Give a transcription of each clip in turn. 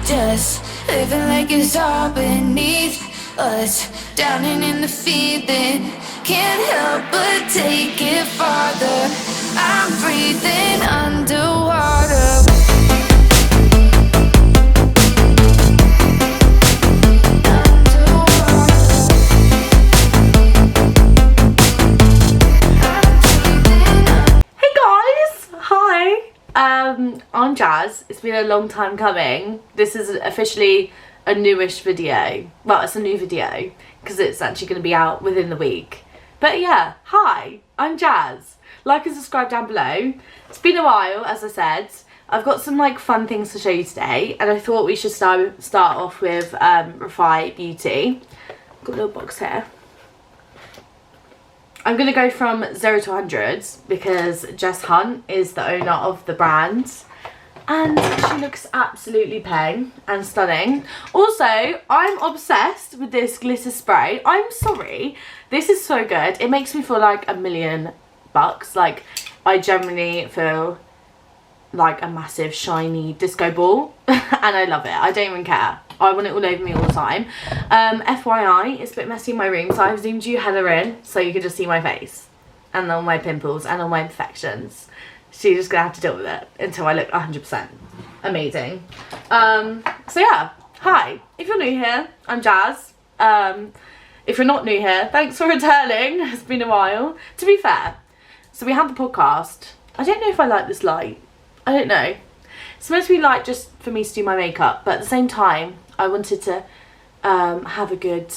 Just living like it's all beneath us, drowning in the feeling. Can't help but take it farther. I'm breathing underwater. I'm Jazz. It's been a long time coming. This is officially a newish video. Well, it's a new video because it's actually going to be out within the week. But yeah, hi, I'm Jazz. Like and subscribe down below. It's been a while, as I said. I've got some like fun things to show you today, and I thought we should start off with Refy Beauty. Got a little box here. I'm going to go from 0 to 100 because Jess Hunt is the owner of the brand and she looks absolutely peng and stunning. Also, I'm obsessed with this glitter spray. I'm sorry, this is so good. It makes me feel like $1,000,000. Like, I generally feel like a massive shiny disco ball and I love it. I don't even care. I want it all over me all the time. FYI, it's a bit messy in my room, so I've zoomed you header in so you can just see my face and all my pimples and all my imperfections. So you're just gonna have to deal with it until I look 100% amazing. So yeah, hi. If you're new here, I'm Jazz. If you're not new here, thanks for returning. It's been a while. To be fair, so we had the podcast. I don't know if I like this light. I don't know. It's supposed to be light just for me to do my makeup, but at the same time, I wanted to have a good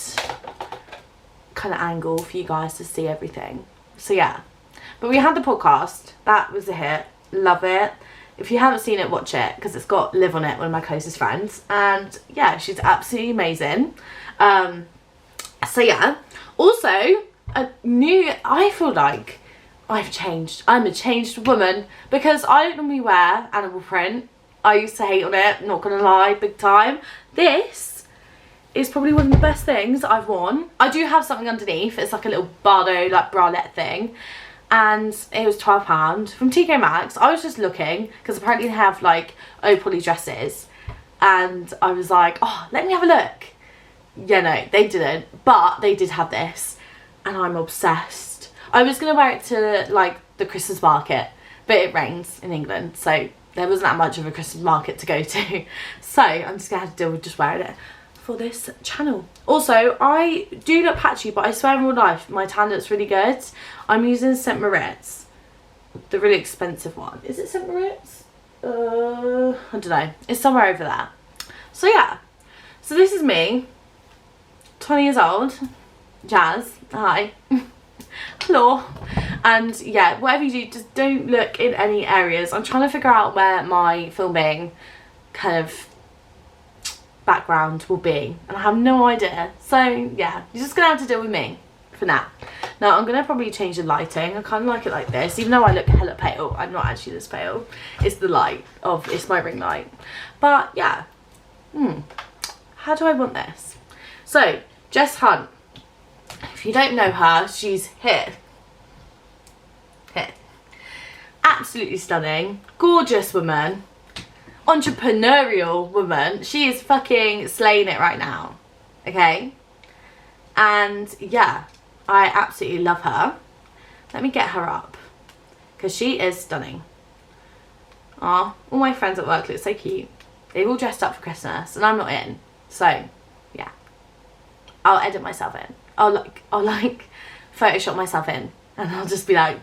kind of angle for you guys to see everything. So yeah, but we had the podcast. That was a hit. Love it. If you haven't seen it, watch it because it's got Liv on it, one of my closest friends, and yeah, she's absolutely amazing. So yeah, also I feel like I've changed. I'm a changed woman because I don't normally wear animal print. I used to hate on it, not gonna lie, big time. This is probably one of the best things I've worn. I do have something underneath. It's like a little Bardo like bralette thing, and it was £12 from TK Maxx. I was just looking because apparently they have like poly dresses, and I was like, oh, let me have a look. Yeah, no, they didn't, but they did have this, and I'm obsessed. I was gonna wear it to like the Christmas market, but it rains in England, so there wasn't that much of a Christmas market to go to. So I'm just gonna have to deal with just wearing it for this channel. Also, I do look patchy, but I swear in real life, my tan looks really good. I'm using St. Moritz, the really expensive one. Is it St. Moritz? I don't know. It's somewhere over there. So yeah, so this is me, 20 years old, Jazz, hi. Hello. And yeah, whatever you do, just don't look in any areas. I'm trying to figure out where my filming kind of background will be, and I have no idea. So yeah, you're just gonna have to deal with me for now. Now I'm gonna probably change the lighting. I kind of like it like this, even though I look hella pale. I'm not actually this pale. It's the light of, it's my ring light. But yeah, how do I want this? So Jess Hunt, if you don't know her, she's here. Absolutely stunning, gorgeous woman, entrepreneurial woman. She is fucking slaying it right now, okay? And yeah, I absolutely love her. Let me get her up because she is stunning. Aw, all my friends at work look so cute. They've all dressed up for Christmas and I'm not in, so yeah, I'll edit myself in. I'll like Photoshop myself in, and I'll just be like,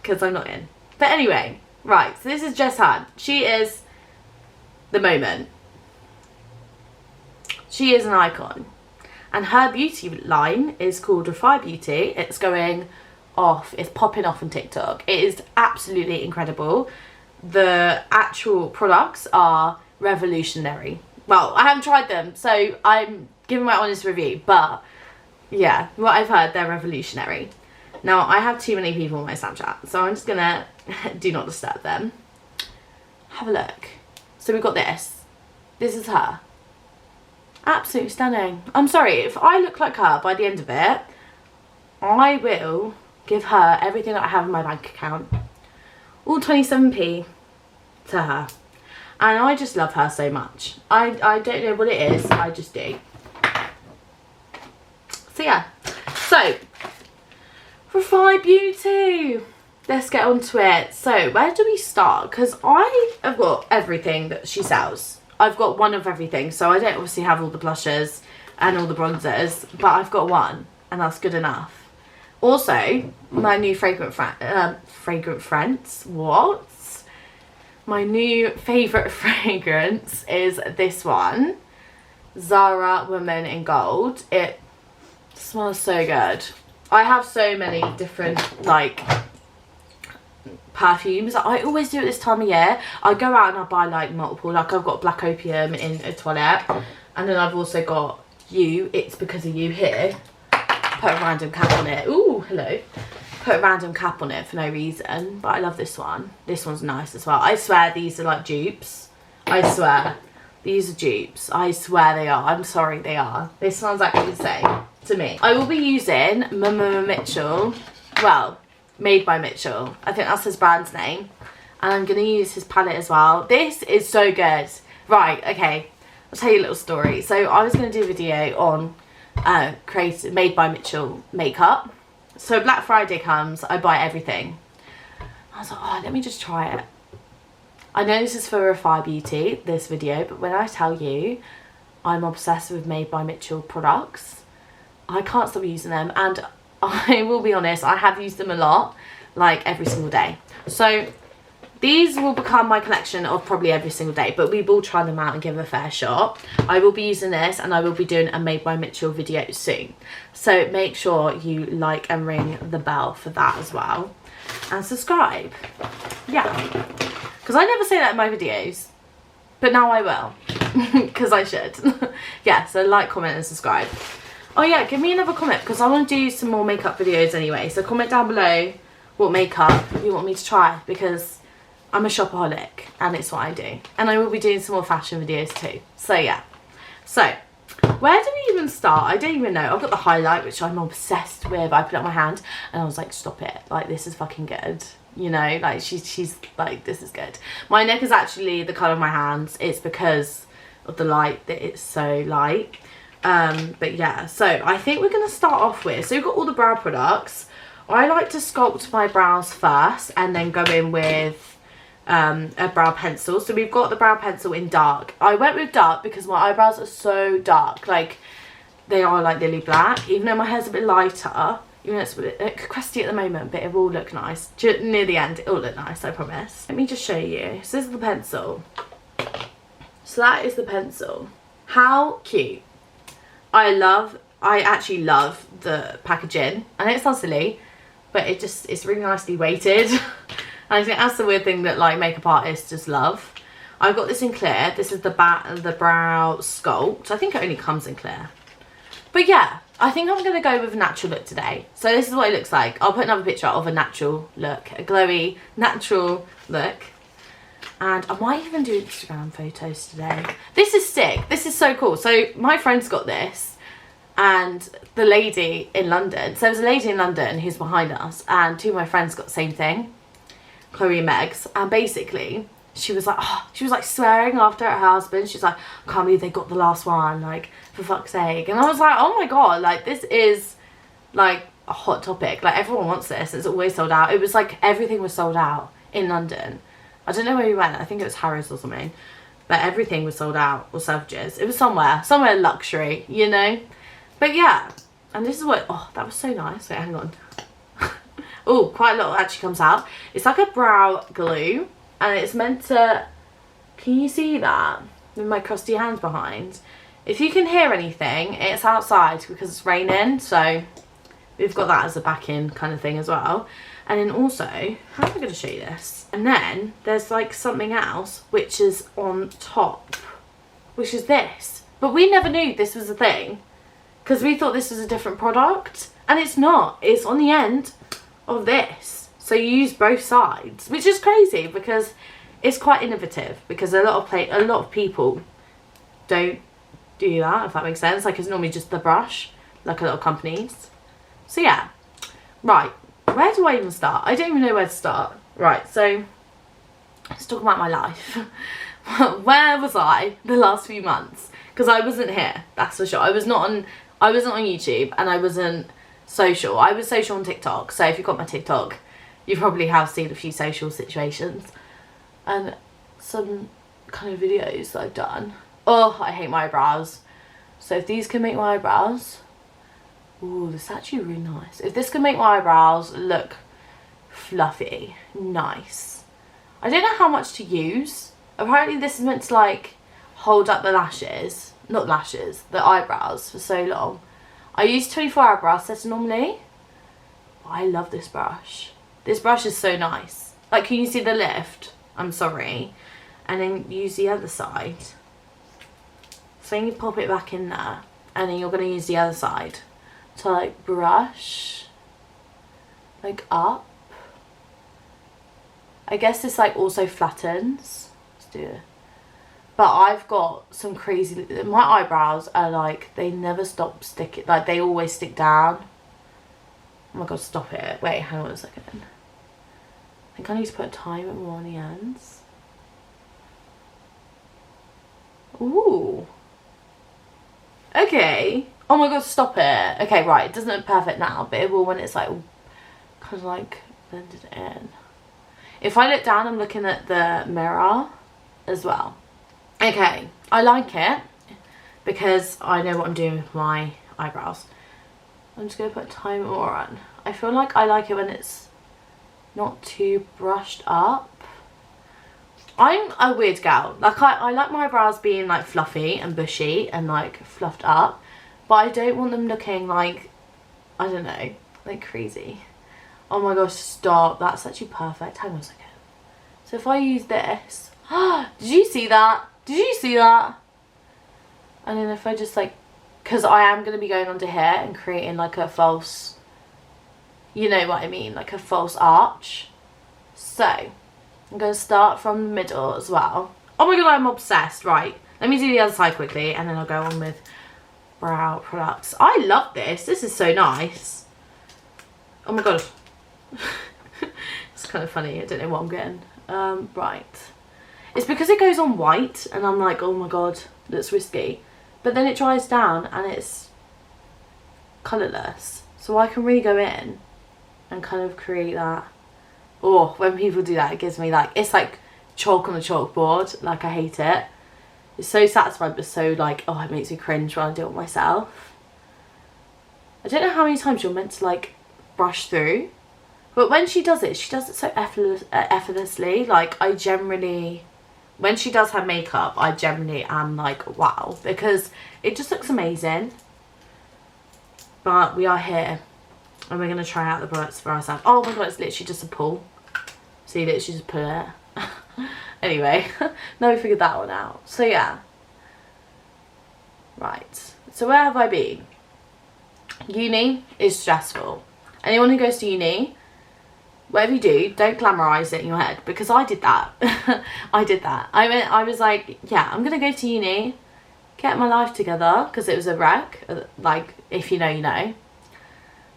because I'm not in. But anyway, right, so this is Jess Hunt. She is the moment. She is an icon, and her beauty line is called Refy Beauty. It's going off, it's popping off on TikTok. It is absolutely incredible. The actual products are revolutionary. Well, I haven't tried them, so I'm giving my honest review, but yeah, what I've heard, they're revolutionary. Now, I have too many people on my Snapchat, so I'm just gonna do not disturb them. Have a look. So we've got this. This is her. Absolutely stunning. I'm sorry, if I look like her by the end of it, I will give her everything that I have in my bank account. All 27p to her. And I just love her so much. I don't know what it is, I just do. So yeah. So, Refy Beauty. Let's get on to it. So, where do we start? Because I have got everything that she sells. I've got one of everything. So, I don't obviously have all the blushes and all the bronzers. But I've got one. And that's good enough. Also, my new fragrance. What? My new favourite fragrance is this one. Zara Woman in Gold. It smells so good. I have so many different, like, perfumes. I always do it this time of year. I go out and I buy like multiple. Like I've got Black Opium in a toilet, and then I've also got You. It's Because of You here. Put a random cap on it. Ooh, hello. Put a random cap on it for no reason, but I love this one. This one's nice as well. I swear these are like dupes. I swear these are dupes. I swear they are. I'm sorry, they are. This smells actually the same to me. I will be using Mitchell. Well, Made by Mitchell. I think that's his brand's name. And I'm going to use his palette as well. This is so good. Right, okay. I'll tell you a little story. So I was going to do a video on Made by Mitchell makeup. So Black Friday comes, I buy everything. I was like, oh, let me just try it. I know this is for Refy Beauty, this video, but when I tell you I'm obsessed with Made by Mitchell products, I can't stop using them. And I will be honest, I have used them a lot, like every single day. So these will become my collection of probably every single day, but we will try them out and give them a fair shot. I will be using this, and I will be doing a Made by Mitchell video soon. So make sure you like and ring the bell for that as well. And subscribe. Yeah. Because I never say that in my videos, but now I will. Because I should. Yeah, so like, comment and subscribe. Oh yeah, give me another comment, because I want to do some more makeup videos anyway. So comment down below what makeup you want me to try, because I'm a shopaholic and it's what I do. And I will be doing some more fashion videos too. So yeah. So, where do we even start? I don't even know. I've got the highlight, which I'm obsessed with. I put it on my hand and I was like, stop it. Like, this is fucking good. You know, like she's like, this is good. My neck is actually the colour of my hands. It's because of the light that it's so light. But yeah, so I think we're going to start off with, so we've got all the brow products. I like to sculpt my brows first and then go in with a brow pencil. So we've got the brow pencil in dark. I went with dark because my eyebrows are so dark, like they are like lily black, even though my hair's a bit lighter, even though it's a bit crusty at the moment, but it will look nice. Near the end it will look nice, I promise. Let me just show you. So this is the pencil. So that is the pencil. How cute. I actually love the packaging. I know it sounds silly, but it's really nicely weighted. And I think that's the weird thing that like makeup artists just love. I've got this in clear. This is the brow sculpt. I think it only comes in clear. But yeah, I think I'm going to go with a natural look today. So this is what it looks like. I'll put another picture of a natural look, a glowy natural look. And I might even do Instagram photos today. This is sick. This is so cool. So my friend's got this, and the lady in London. So there's a lady in London who's behind us, and two of my friends got the same thing, Chloe and Megs. And basically, she was like swearing after her husband. She's like, I can't believe they got the last one, like, for fuck's sake. And I was like, oh my god, like, this is like a hot topic. Like, everyone wants this. It's always sold out. It was like everything was sold out in London. I don't know where we went. I think it was Harrods or something. But everything was sold out. Or Selfridges. It was somewhere luxury, you know. But yeah. And this is what... Oh, that was so nice. Wait, hang on. Oh, quite a lot actually comes out. It's like a brow glue. And it's meant to... Can you see that? With my crusty hands behind. If you can hear anything, it's outside because it's raining. So we've got that as a back-in kind of thing as well. And then also, how am I going to show you this? And then there's like something else which is on top, which is this. But we never knew this was a thing because we thought this was a different product, and it's not. It's on the end of this. So you use both sides, which is crazy because it's quite innovative, because a lot of people don't do that, if that makes sense. Like, it's normally just the brush, like a lot of companies. So yeah, right. Where do I even start? I don't even know where to start. Right, so let's talk about my life. where was I the last few months? Because I wasn't here, that's for sure. I wasn't on YouTube, and I wasn't social. I was social on TikTok, so if you've got my TikTok, you probably have seen a few social situations and some kind of videos that I've done. Oh, I hate my eyebrows. So if these can make my eyebrows, ooh, this is actually really nice. If this can make my eyebrows look fluffy, nice. I don't know how much to use. Apparently this is meant to like hold up the lashes, not lashes, the eyebrows for so long. I use 24-hour brow setter normally, but I love this brush. This brush is so nice. Like, can you see the lift? I'm sorry. And then use the other side. So then you pop it back in there, and then you're going to use the other side to like brush like up. I guess this like also flattens. Let's do it. But I've got some crazy, my eyebrows are like, they never stop sticking, like they always stick down. Oh my god, stop it. Wait, hang on a second. I think I need to put a timer more on the ends. Ooh. Okay. Oh my god, stop it. Okay, right, it doesn't look perfect now, but it will when it's like kind of like blended in. If I look down, I'm looking at the mirror as well. Okay, I like it because I know what I'm doing with my eyebrows. I'm just going to put time more on. I feel like I like it when it's not too brushed up. I'm a weird girl. Like I like my eyebrows being like fluffy and bushy and like fluffed up, but I don't want them looking like, I don't know, like crazy. Oh my gosh, stop. That's actually perfect. Hang on a second. So if I use this, did you see that? Did you see that? And then if I just like, because I am going to be going under here and creating like a false, you know what I mean, like a false arch. So I'm going to start from the middle as well. Oh my god, I'm obsessed. Right, let me do the other side quickly and then I'll go on with brow products. I love this. This is so nice. Oh my god. It's kind of funny. I don't know what I'm getting. Right. It's because it goes on white and I'm like, oh my god, that's risky. But then it dries down and it's colourless. So I can really go in and kind of create that. Oh, when people do that, it gives me like, it's like chalk on a chalkboard. Like, I hate it. It's so satisfying, but so like, oh, it makes me cringe when I do it myself. I don't know how many times you're meant to like brush through. But when she does it so effortlessly. Like, I generally, when she does her makeup, I generally am like, wow. Because it just looks amazing. But we are here. And we're going to try out the products for ourselves. Oh my god, it's literally just a pull. So you literally just pull it. Anyway, now we figured that one out. So yeah. Right. So where have I been? Uni is stressful. Anyone who goes to uni, whatever you do, don't glamorise it in your head, because I did that. I did that. I was like, yeah, I'm gonna go to uni, get my life together, because it was a wreck, like, if you know, you know.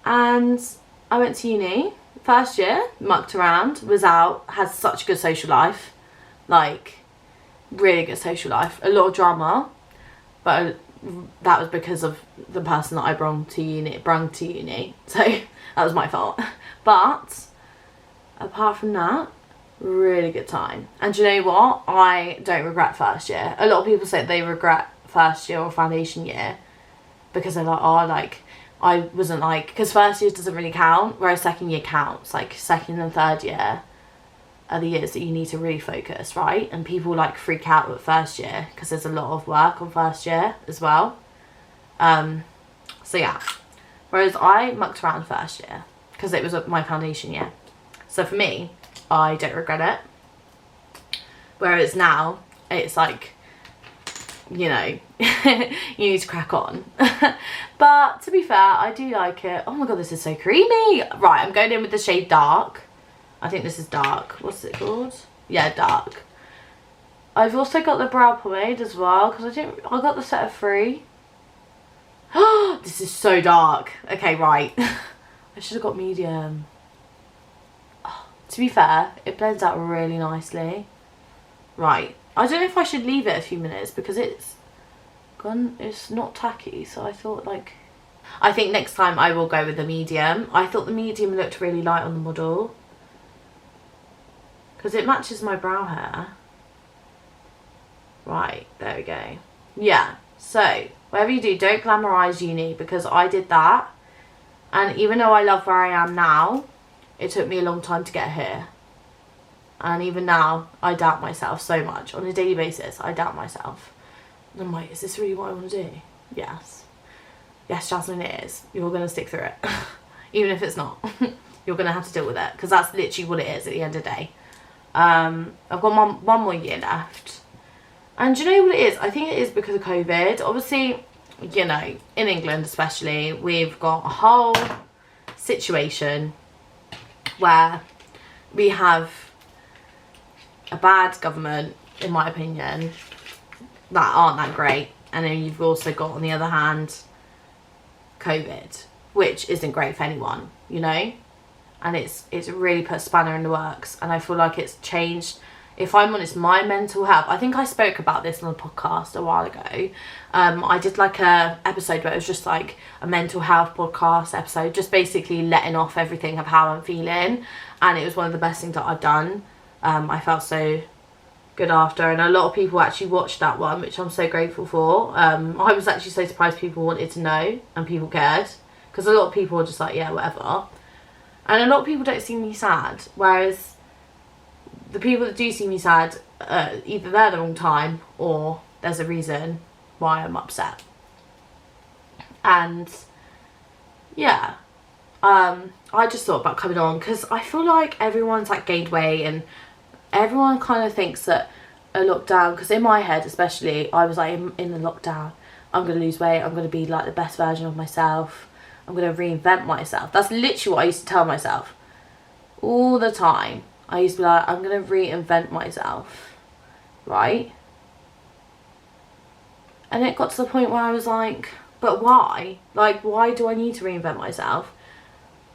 And I went to uni, first year, mucked around, was out, had such a good social life, like, really good social life, a lot of drama, but that was because of the person that I brung to uni, so that was my fault. But apart from that, really good time. And do you know what? I don't regret first year. A lot of people say they regret first year or foundation year because they're like, oh, like, I wasn't like, because first year doesn't really count, whereas second year counts. Like, second and third year are the years that you need to really focus, right? And people like freak out at first year because there's a lot of work on first year as well. So yeah, whereas I mucked around first year because it was my foundation year. So for me, I don't regret it. Whereas now, it's like, you know, you need to crack on. But to be fair, I do like it. Oh my god, this is so creamy. Right, I'm going in with the shade Dark. I think this is Dark. What's it called? Yeah, Dark. I've also got the brow pomade as well, because I got the set of 3. This is so dark. Okay, right. I should have got medium. To be fair, it blends out really nicely. Right, I don't know if I should leave it a few minutes because it's gone. It's not tacky, so I thought like, I think next time I will go with the medium. I thought the medium looked really light on the model because it matches my brow hair. Right, there we go. Yeah, so whatever you do, don't glamorise uni, because I did that, and even though I love where I am now, it took me a long time to get here. And even now, I doubt myself so much. On a daily basis, I doubt myself. And I'm like, is this really what I want to do? Yes. Yes, Jasmine, it is. You're going to stick through it. Even if it's not. You're going to have to deal with it. Because that's literally what it is at the end of the day. I've got one more year left. And do you know what it is? I think it is because of COVID. Obviously, you know, in England especially, we've got a whole situation where we have a bad government, in my opinion, that aren't that great. And then you've also got, on the other hand, COVID, which isn't great for anyone, you know? And it's really put a spanner in the works. And I feel like it's changed, if I'm honest, my mental health. I think I spoke about this on the podcast a while ago. I did like a episode where it was just like a mental health podcast episode, just basically letting off everything of how I'm feeling. And it was one of the best things that I've done. I felt so good after, and a lot of people actually watched that one, which I'm so grateful for. I was actually so surprised people wanted to know and people cared, because a lot of people were just like, yeah, whatever. And a lot of people don't see me sad, whereas the people that do see me sad, either they're the wrong time or there's a reason why I'm upset. And yeah, I just thought about coming on because I feel like everyone's like gained weight, and everyone kind of thinks that a lockdown, because in my head especially, I was like, in the lockdown, I'm going to lose weight, I'm going to be like the best version of myself, I'm going to reinvent myself. That's literally what I used to tell myself all the time. I used to be like, I'm going to reinvent myself, right? And it got to the point where I was like, but why? Like, why do I need to reinvent myself?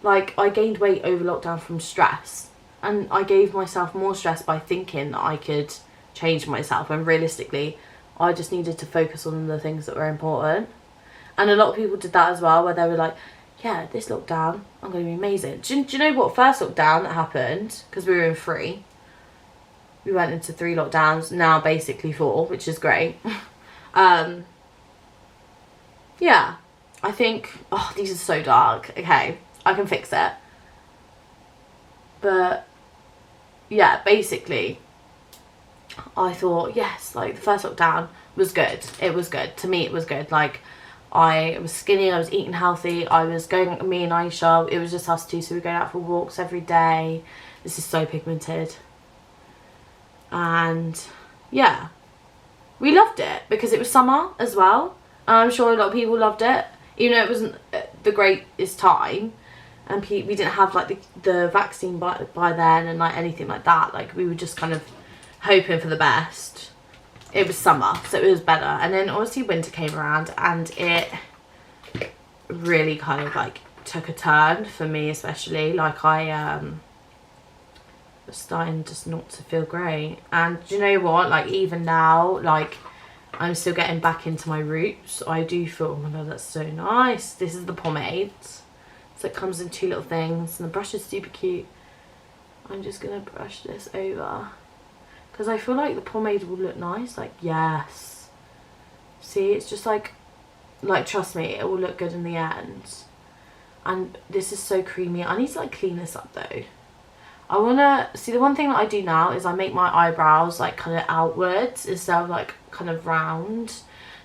Like, I gained weight over lockdown from stress. And I gave myself more stress by thinking that I could change myself. And realistically, I just needed to focus on the things that were important. And a lot of people did that as well, where they were like, yeah, this lockdown, I'm going to be amazing. Do you know what first lockdown that happened? Because we were in 3. We went into 3 lockdowns, now basically 4, which is great. Yeah, I think, oh, these are so dark. Okay, I can fix it. But yeah, basically, I thought, yes, like the first lockdown was good. It was good. To me, it was good. Like, I was skinny, I was eating healthy, I was going, me and Aisha, it was just us two, so we were going out for walks every day. This is so pigmented. And yeah, we loved it because it was summer as well. And I'm sure a lot of people loved it, even though it wasn't the greatest time. And we didn't have like the vaccine by then and like anything like that. Like, we were just kind of hoping for the best. It was summer, so it was better. And then obviously winter came around and it really kind of like took a turn for me, especially. Like, I was starting just not to feel great. And do you know what? Like, even now, like, I'm still getting back into my roots. I do feel, oh my god, that's so nice. This is the pomade. So it comes in 2 little things, and the brush is super cute. I'm just gonna brush this over because I feel like the pomade will look nice. Like, yes, see, it's just like trust me, it will look good in the end. And this is so creamy. I need to like clean this up though. I wanna see, the one thing that I do now is I make my eyebrows like kind of outwards instead of like kind of round.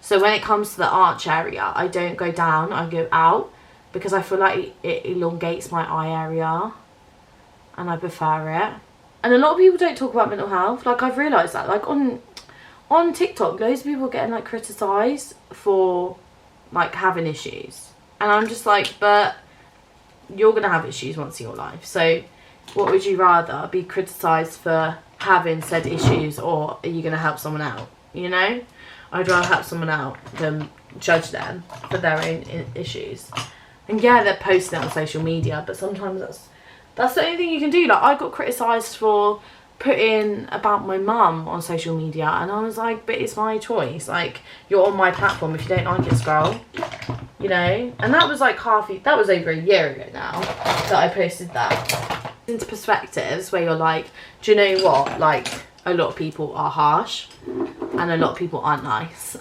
So when it comes to the arch area, I don't go down, I go out, because I feel like it elongates my eye area and I prefer it. And a lot of people don't talk about mental health. Like, I've realised that. Like, on TikTok, loads of people are getting like criticised for like having issues. And I'm just like, but you're going to have issues once in your life. So what would you rather, be criticised for having said issues, or are you going to help someone out? You know? I'd rather help someone out than judge them for their own issues. And yeah, they're posting it on social media, but sometimes that's the only thing you can do. Like, I got criticised for put in about my mum on social media, and I was like, but it's my choice. Like, you're on my platform. If you don't like it, scroll. You know? And that was like that was over a year ago now that I posted that. Into perspectives where you're like, do you know what? Like, a lot of people are harsh and a lot of people aren't nice.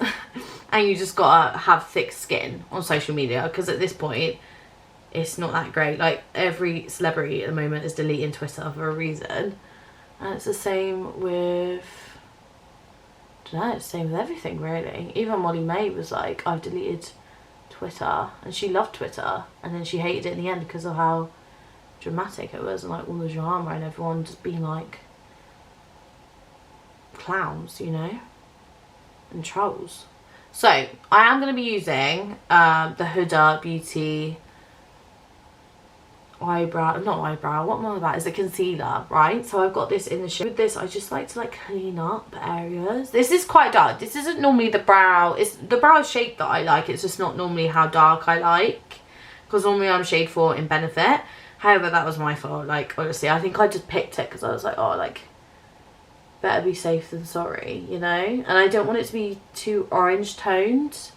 And you just gotta have thick skin on social media, because at this point, it's not that great. Like, every celebrity at the moment is deleting Twitter for a reason. And it's the same with, I don't know, it's the same with everything really. Even Molly May was like, I've deleted Twitter, and she loved Twitter, and then she hated it in the end because of how dramatic it was, and like all the drama and everyone just being like clowns, you know, and trolls. So I am going to be using the Huda Beauty what am I on about, is a concealer, right? So I've got this in the shade. With this, I just like to like clean up areas. This is quite dark. This isn't normally the brow, it's the brow shape that I like, it's just not normally how dark I like, because normally I'm shade 4 in Benefit. However, that was my fault. Like, honestly, I think I just picked it because I was like, oh, like, better be safe than sorry, you know? And I don't want it to be too orange toned,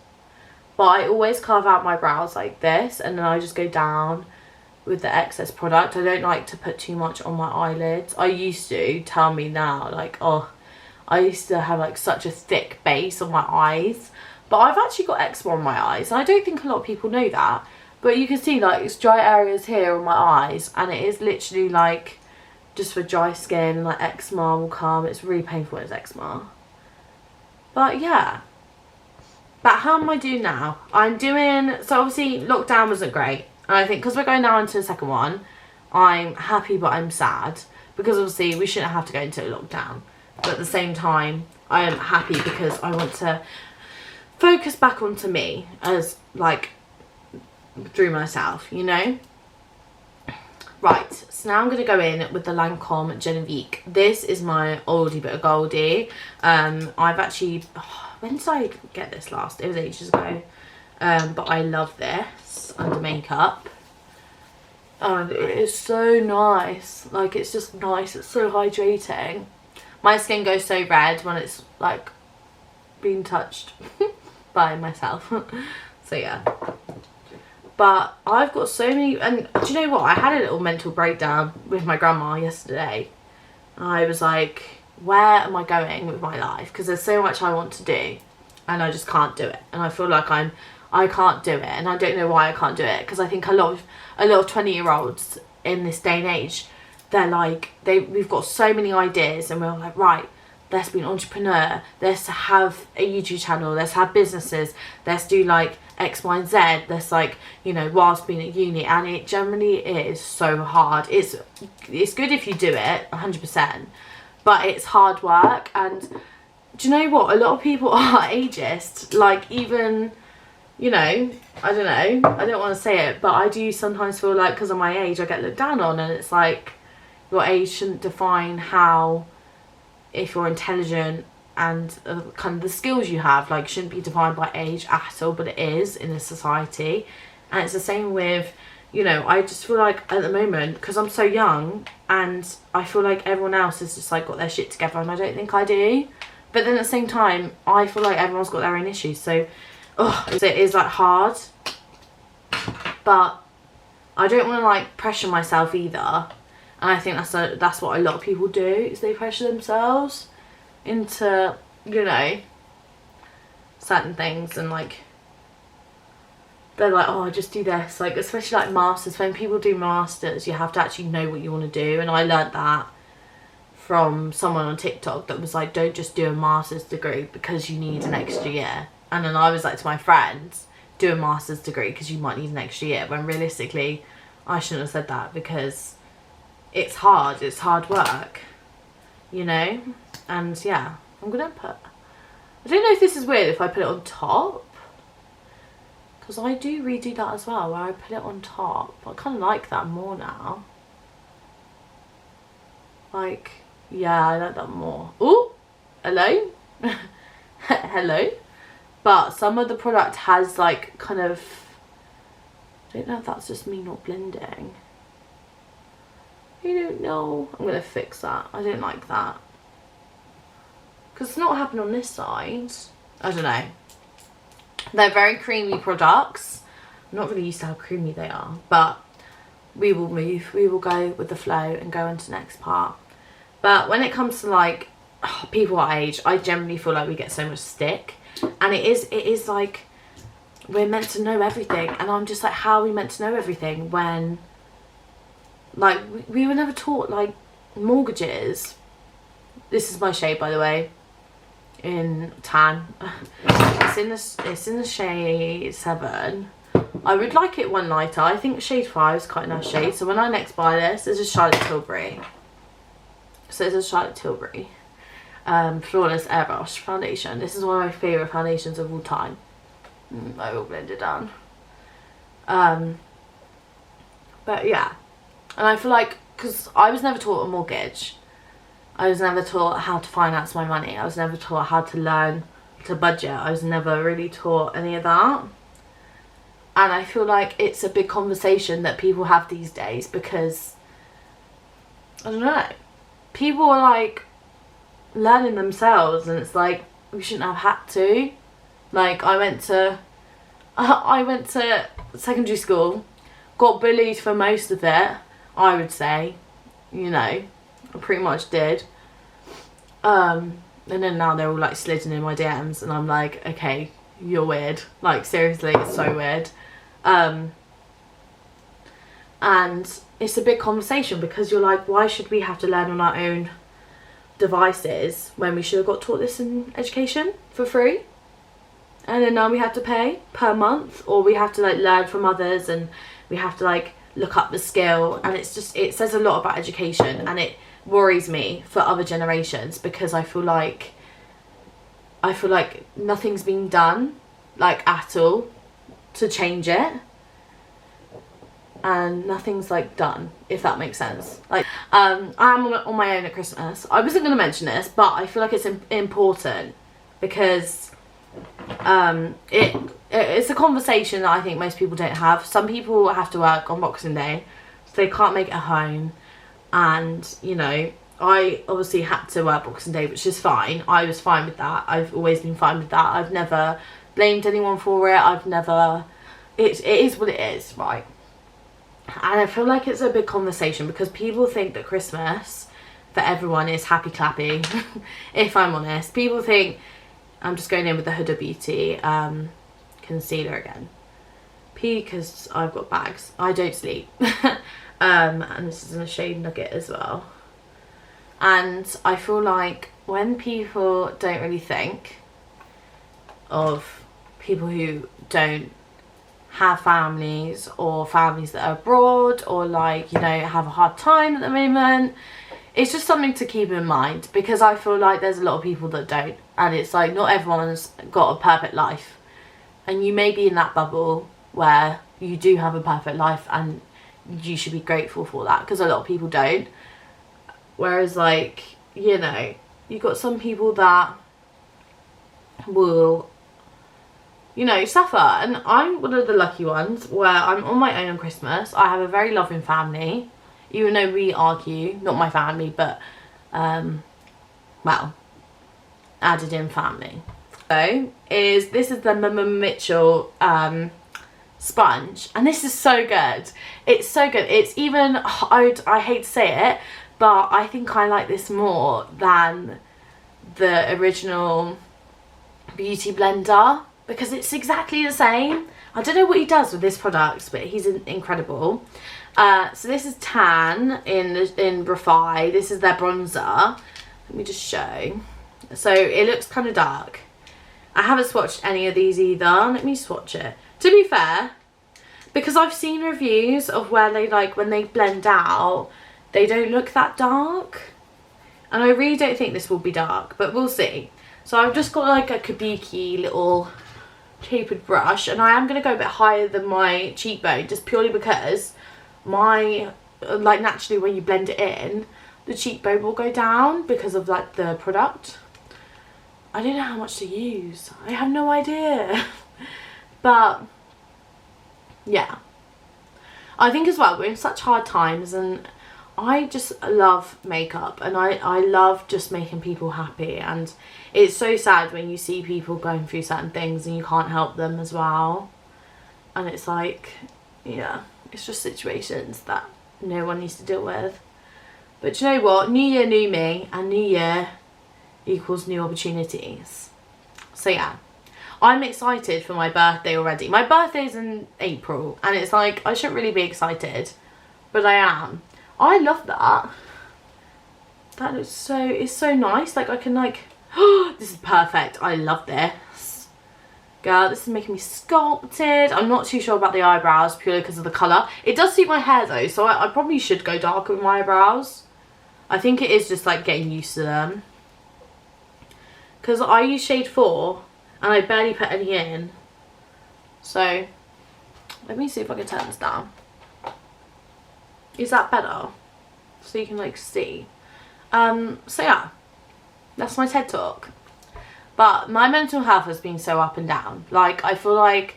but I always carve out my brows like this, and then I just go down with the excess product. I don't like to put too much on my eyelids. I used to, tell me now, like, oh, I used to have like such a thick base on my eyes, but I've actually got eczema on my eyes, and I don't think a lot of people know that, but you can see like it's dry areas here on my eyes, and it is literally like just for dry skin, and like eczema will come. It's really painful when it's eczema. But yeah, but how am I doing now? I'm doing, so obviously lockdown wasn't great. And I think because we're going now into the second one, I'm happy but I'm sad, because obviously we shouldn't have to go into a lockdown. But at the same time, I am happy because I want to focus back onto me as like through myself, you know? Right, so now I'm going to go in with the Lancome Genevieve. This is my oldie but a goldie. I've actually, when did I get this last? It was ages ago. But I love this under makeup, and it is so nice. Like, it's just nice, it's so hydrating. My skin goes so red when it's like being touched by myself. So yeah, but I've got so many, and do you know what, I had a little mental breakdown with my grandma yesterday. I was like, where am I going with my life? Because there's so much I want to do and I just can't do it, and I feel like I can't do it, and I don't know why I can't do it, because I think a lot of 20-year-olds in this day and age, they're like, we've got so many ideas, and we're like, right, let's be an entrepreneur, let's have a YouTube channel, let's have businesses, let's do like X, Y, and Z, let's like, you know, whilst being at uni. And it generally is so hard. It's good if you do it 100%, but it's hard work. And do you know what, a lot of people are ageist, like, even, you know, I don't know, I don't want to say it, but I do sometimes feel like because of my age I get looked down on, and it's like, your age shouldn't define how, if you're intelligent and kind of the skills you have, like, shouldn't be defined by age at all, but it is in a society. And it's the same with, you know, I just feel like at the moment, because I'm so young, and I feel like everyone else has just like got their shit together, and I don't think I do. But then at the same time, I feel like everyone's got their own issues, so it is like hard, but I don't want to like pressure myself either. And I think that's what a lot of people do, is they pressure themselves into, you know, certain things, and like they're like, oh, just do this. Like, especially like masters, when people do masters, you have to actually know what you want to do. And I learnt that from someone on TikTok that was like, don't just do a master's degree because you need an extra year. And then I was like to my friends, do a master's degree because you might need an extra year, when realistically I shouldn't have said that, because it's hard work, you know. And yeah, I'm gonna put, I don't know if this is weird if I put it on top, because I do redo that as well, where I put it on top. I kind of like that more now. Like, yeah, I like that more. Ooh, hello. Hello. But some of the product has like kind of, I don't know if that's just me not blending. I don't know. I'm going to fix that. I don't like that. Because it's not happened on this side. I don't know. They're very creamy products. I'm not really used to how creamy they are. But we will move. We will go with the flow and go into the next part. But when it comes to like people our age, I generally feel like we get so much stick. And it is like we're meant to know everything. And I'm just like, how are we meant to know everything when like we were never taught like mortgages. This is my shade, by the way, in tan. It's in the shade 7. I would like it one lighter. I think shade 5 is quite a nice shade. So when I next buy this, it's a Charlotte Tilbury. So it's a Charlotte Tilbury Flawless Airbrush foundation. This is one of my favourite foundations of all time. I will blend it down. But yeah. And I feel like, because I was never taught a mortgage. I was never taught how to finance my money. I was never taught how to learn to budget. I was never really taught any of that. And I feel like it's a big conversation that people have these days because, I don't know, people are like learning themselves and it's like, we shouldn't have had to. Like, I went to secondary school, got bullied for most of it, I would say, you know, I pretty much did. And then now they're all like sliding in my DMs and I'm like, okay, you're weird. Like, seriously, it's so weird. And it's a big conversation because you're like, why should we have to learn on our own devices when we should have got taught this in education for free? And then now we have to pay per month, or we have to like learn from others and we have to like look up the skill. And it's just, it says a lot about education and it worries me for other generations because I feel like nothing's been done like at all to change it, and nothing's like done, if that makes sense. Like I'm on my own at Christmas. I wasn't going to mention this, but I feel like it's important because it's a conversation that I think most people don't have. Some people have to work on Boxing Day, so they can't make it home, and you know, I obviously had to work Boxing Day, which is fine. I was fine with that. I've always been fine with that. I've never blamed anyone for it. I've never, it is what it is, right? And I feel like it's a big conversation because people think that Christmas for everyone is happy clappy. If I'm honest, people think, I'm just going in with the Huda Beauty concealer again, because I've got bags. I don't sleep. And this is in a shade Nugget as well. And I feel like when people don't really think of people who don't have families, or families that are abroad, or like, you know, have a hard time at the moment, it's just something to keep in mind, because I feel like there's a lot of people that don't, and it's like not everyone's got a perfect life, and you may be in that bubble where you do have a perfect life and you should be grateful for that, because a lot of people don't. Whereas, like, you know, you've got some people that will, you know, suffer. And I'm one of the lucky ones where I'm on my own on Christmas. I have a very loving family, even though we argue, not my family, but, well, added in family. So, this is the Mitchell sponge, and this is so good. It's so good. It's even, I hate to say it, but I think I like this more than the original Beauty Blender, because it's exactly the same. I don't know what he does with this product, but he's incredible. So this is tan in Refy. This is their bronzer. Let me just show. So it looks kind of dark. I haven't swatched any of these either. Let me swatch it. To be fair, because I've seen reviews of where they, like, when they blend out, they don't look that dark. And I really don't think this will be dark, but we'll see. So I've just got like a kabuki little tapered brush, and I am going to go a bit higher than my cheekbone, just purely because my, like, naturally when you blend it in, the cheekbone will go down because of like the product. I don't know how much to use. I have no idea. But yeah, I think as well, we're in such hard times, and I just love makeup, and I love just making people happy, and it's so sad when you see people going through certain things and you can't help them as well. And it's like, yeah, it's just situations that no one needs to deal with. But you know what? New year, new me, and new year equals new opportunities. So yeah, I'm excited for my birthday already. My birthday's in April, and it's like, I shouldn't really be excited, but I am. I love that. That looks so, it's so nice. Like I can like, oh, this is perfect. I love this. Girl, this is making me sculpted. I'm not too sure about the eyebrows purely because of the colour. It does suit my hair though, so I probably should go darker with my eyebrows. I think it is just like getting used to them. Because I use shade 4 and I barely put any in. So, let me see if I can turn this down. Is that better? So you can like see. So yeah, that's my TED talk. But my mental health has been so up and down. Like I feel like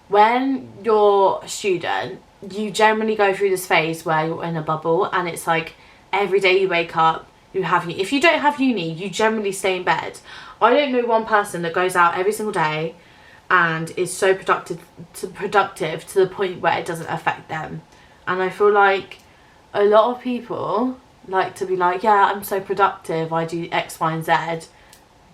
when you're a student, you generally go through this phase where you're in a bubble, and it's like every day you wake up, you have, if you don't have uni, you generally stay in bed. I don't know one person that goes out every single day and is so productive to the point where it doesn't affect them. And I feel like a lot of people like to be like, yeah, I'm so productive, I do X, Y, and Z.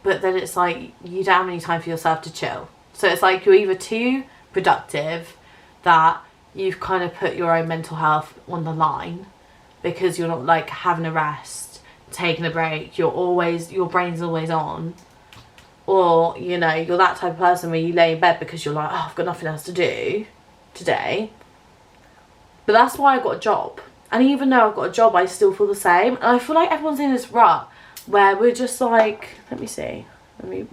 But then it's like, you don't have any time for yourself to chill. So it's like you're either too productive that you've kind of put your own mental health on the line because you're not like having a rest, taking a break, your brain's always on. Or, you know, you're that type of person where you lay in bed because you're like, oh, I've got nothing else to do today. But that's why I got a job. And even though I've got a job, I still feel the same. And I feel like everyone's in this rut where we're just like, let me see. Let me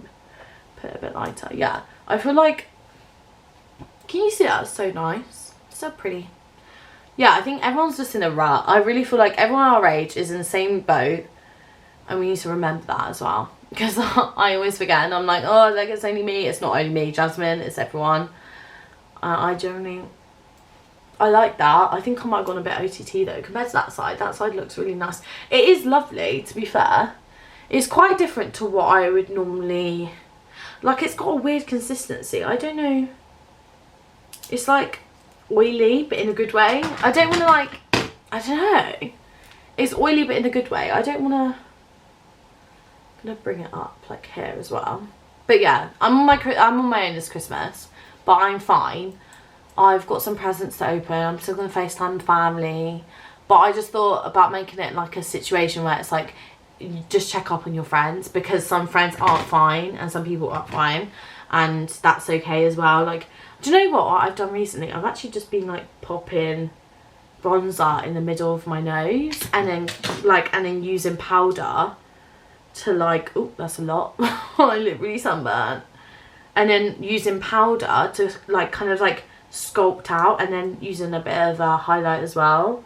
put it a bit lighter. Yeah. I feel like, can you see that? It's so nice. It's so pretty. Yeah, I think everyone's just in a rut. I really feel like everyone our age is in the same boat. And we need to remember that as well. Because I always forget. And I'm like, oh, like it's only me. It's not only me, Jasmine. It's everyone. I like that. I think I might have gone a bit OTT though compared to that side. That side looks really nice. It is lovely, to be fair. It's quite different to what I would normally... Like, it's got a weird consistency. I don't know. It's like oily, but in a good way. I don't want to like... I don't know. It's oily, but in a good way. I don't want to... I'm going to bring it up, like, here as well. But yeah, I'm on my own this Christmas. But I'm fine. I've got some presents to open. I'm still going to FaceTime the family. But I just thought about making it like a situation where it's like, you just check up on your friends. Because some friends aren't fine and some people aren't fine. And that's okay as well. Like, do you know what I've done recently? I've actually just been like popping bronzer in the middle of my nose. And then using powder to like, oh, that's a lot. I look really sunburnt. And then using powder to like kind of like sculpt out, and then using a bit of a highlight as well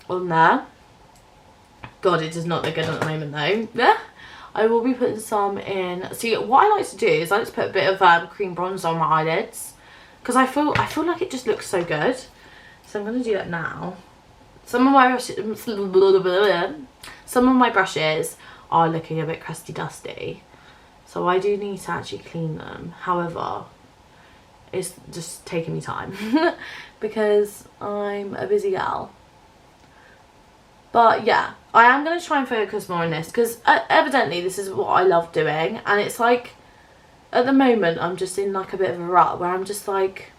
on there. God, it does not look good at the moment though. Yeah, I will be putting some in. See, what I like to do is I like to put a bit of cream bronzer on my eyelids because I feel like it just looks so good. So I'm gonna do that now. Some of my brushes are looking a bit crusty dusty, so I do need to actually clean them. However, it's just taking me time because I'm a busy gal. But yeah, I am going to try and focus more on this because evidently this is what I love doing. And it's like, at the moment, I'm just in like a bit of a rut where I'm just like,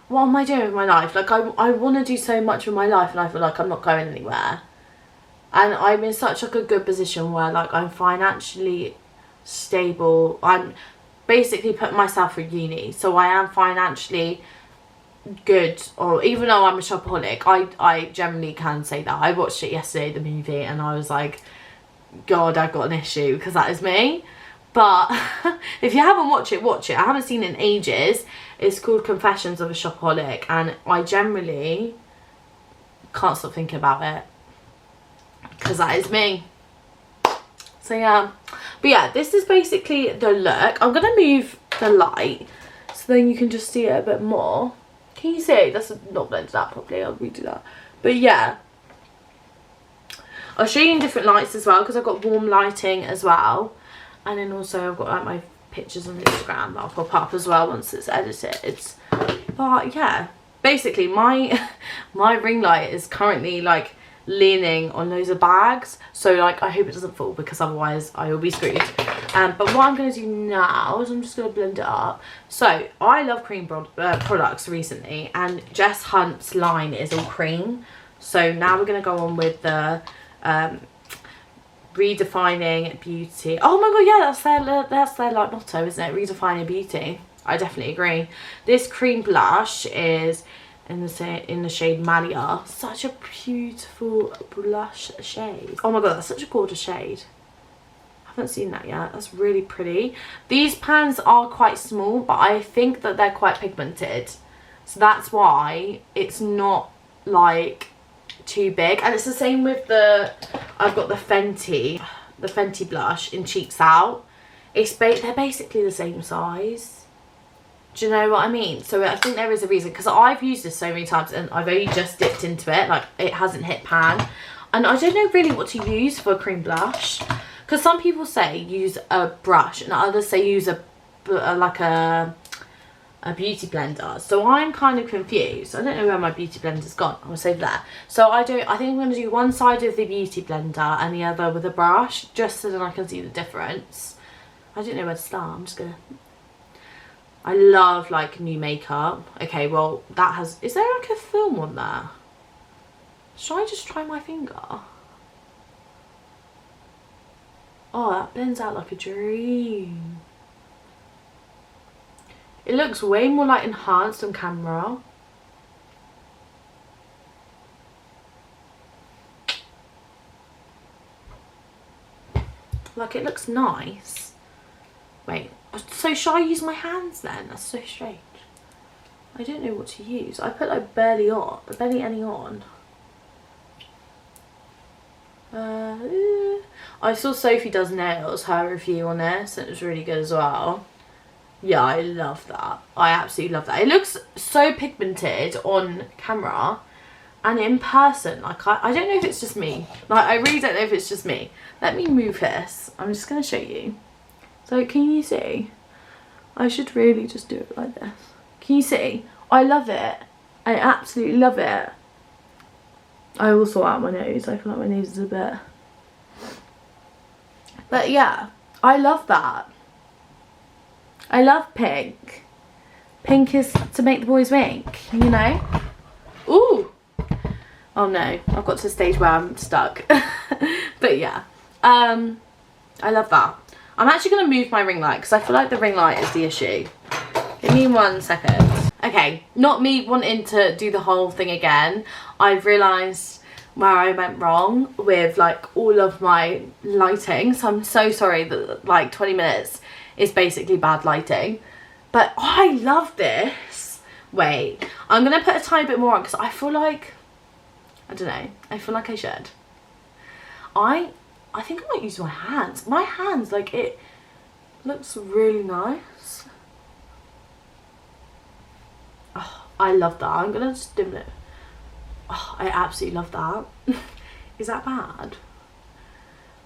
what am I doing with my life? Like, I want to do so much with my life and I feel like I'm not going anywhere. And I'm in such like a good position where like I'm financially stable. I'm basically putting myself through uni, so I am financially good. Or even though I'm a shopaholic, I generally can say that. I watched it yesterday, the movie, and I was like, God, I've got an issue, because that is me. But if you haven't watched it, watch it. I haven't seen it in ages. It's called Confessions of a Shopaholic, and I generally can't stop thinking about it because that is me. So yeah, but yeah, this is basically the look. I'm gonna move the light so then you can just see it a bit more. Can you see? That's not blended out properly. I'll redo that. But yeah, I'll show you in different lights as well, because I've got warm lighting as well. And then also I've got like my pictures on Instagram that I'll pop up as well once it's edited. But yeah, basically my ring light is currently like leaning on loads of bags, so like I hope it doesn't fall, because otherwise I will be screwed. But what I'm going to do now is I'm just going to blend it up. So I love cream products recently, and Jess Hunt's line is all cream. So now we're going to go on with the redefining beauty. Oh my god, yeah, that's their like motto, isn't it? Redefining beauty. I definitely agree. This cream blush is in the shade Malia. Such a beautiful blush shade. Oh my god, that's such a gorgeous shade. I haven't seen that yet. That's really pretty. These pans are quite small, but I think that they're quite pigmented, so that's why it's not like too big. And it's the same with I've got the Fenty blush in Cheeks Out. They're basically the same size. Do you know what I mean? So I think there is a reason, because I've used this so many times and I've only just dipped into it, like it hasn't hit pan. And I don't know really what to use for a cream blush, because some people say use a brush and others say use a beauty blender. So I'm kind of confused. I don't know where my beauty blender's gone. I'll save that. So I think I'm going to do one side of the beauty blender and the other with a brush, just so that I can see the difference. I don't know where to start. I'm just gonna... I love like new makeup. Okay, well is there like a film on there? Should I just try my finger? Oh, that blends out like a dream. It looks way more like enhanced on camera. Like, it looks nice. Wait, so should I use my hands then? That's so strange. I don't know what to use. I put like barely any on. I saw Sophie Does Nails, her review on this, and it was really good as well. Yeah, I love that. I absolutely love that. It looks so pigmented on camera, and in person, like I don't know if it's just me. Like, I really don't know if it's just me. Let me move this. I'm just going to show you. So can you see? I should really just do it like this. Can you see? I love it. I absolutely love it. I will sort out my nose. I feel like my nose is a bit... But yeah, I love that. I love pink. Pink is to make the boys wink, you know? Ooh! Oh no, I've got to the stage where I'm stuck. But yeah, I love that. I'm actually going to move my ring light, because I feel like the ring light is the issue. Give me 1 second. Okay, not me wanting to do the whole thing again. I've realised where I went wrong with like all of my lighting, so I'm so sorry that like 20 minutes is basically bad lighting. But I love this. Wait, I'm going to put a tiny bit more on, because I feel like, I don't know, I feel like I should. I think I might use my hands. My hands, like, it looks really nice. Oh, I love that. I'm going to just dim it. Oh, I absolutely love that. Is that bad?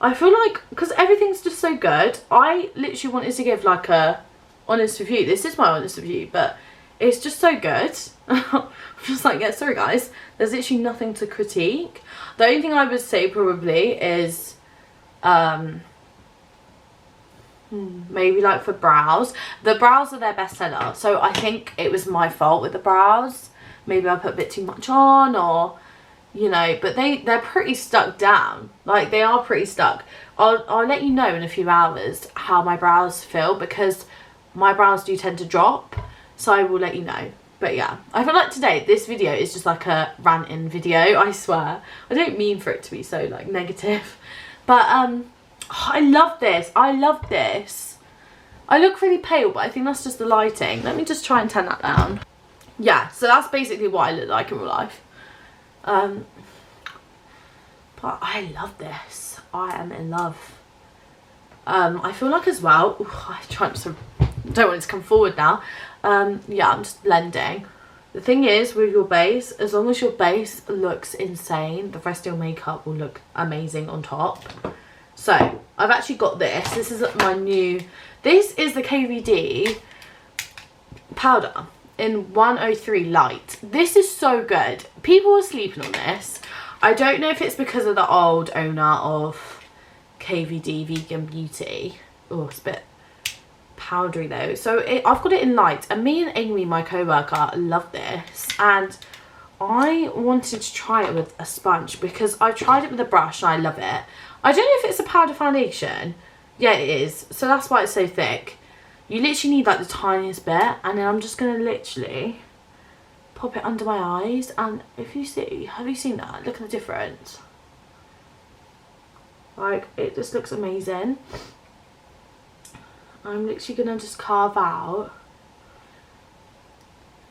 I feel like, because everything's just so good, I literally wanted to give like a honest review. This is my honest review, but it's just so good. I'm just like, yeah, sorry guys, there's literally nothing to critique. The only thing I would say probably is maybe like for brows. The brows are their best seller, so I think it was my fault with the brows. Maybe I put a bit too much on, or you know, but they're pretty stuck down. Like, they are pretty stuck. I'll let you know in a few hours how my brows feel, because my brows do tend to drop, so I will let you know. But yeah, I feel like today this video is just like a ranting video, I swear. I don't mean for it to be so like negative, but I love this. I love this. I look really pale, but I think that's just the lighting. Let me just try and turn that down. Yeah, so that's basically what I look like in real life. But I love this. I am in love. I feel like as well, I don't want it to come forward now. Yeah, I'm just blending. The thing is with your base, as long as your base looks insane, the rest of your makeup will look amazing on top. So I've actually got this. This is my new, this is the KVD powder in 103 light. This is so good. People are sleeping on this. I don't know if it's because of the old owner of KVD Vegan Beauty. Oh, it's a bit powdery though. So I've got it in light, and me and Amy, my co-worker, love this, and I wanted to try it with a sponge because I tried it with a brush and I love it. I don't know if it's a powder foundation. Yeah, it is. So that's why it's so thick. You literally need like the tiniest bit, and then I'm just going to literally pop it under my eyes. And if you see, have you seen that? Look at the difference. Like, it just looks amazing. I'm literally going to just carve out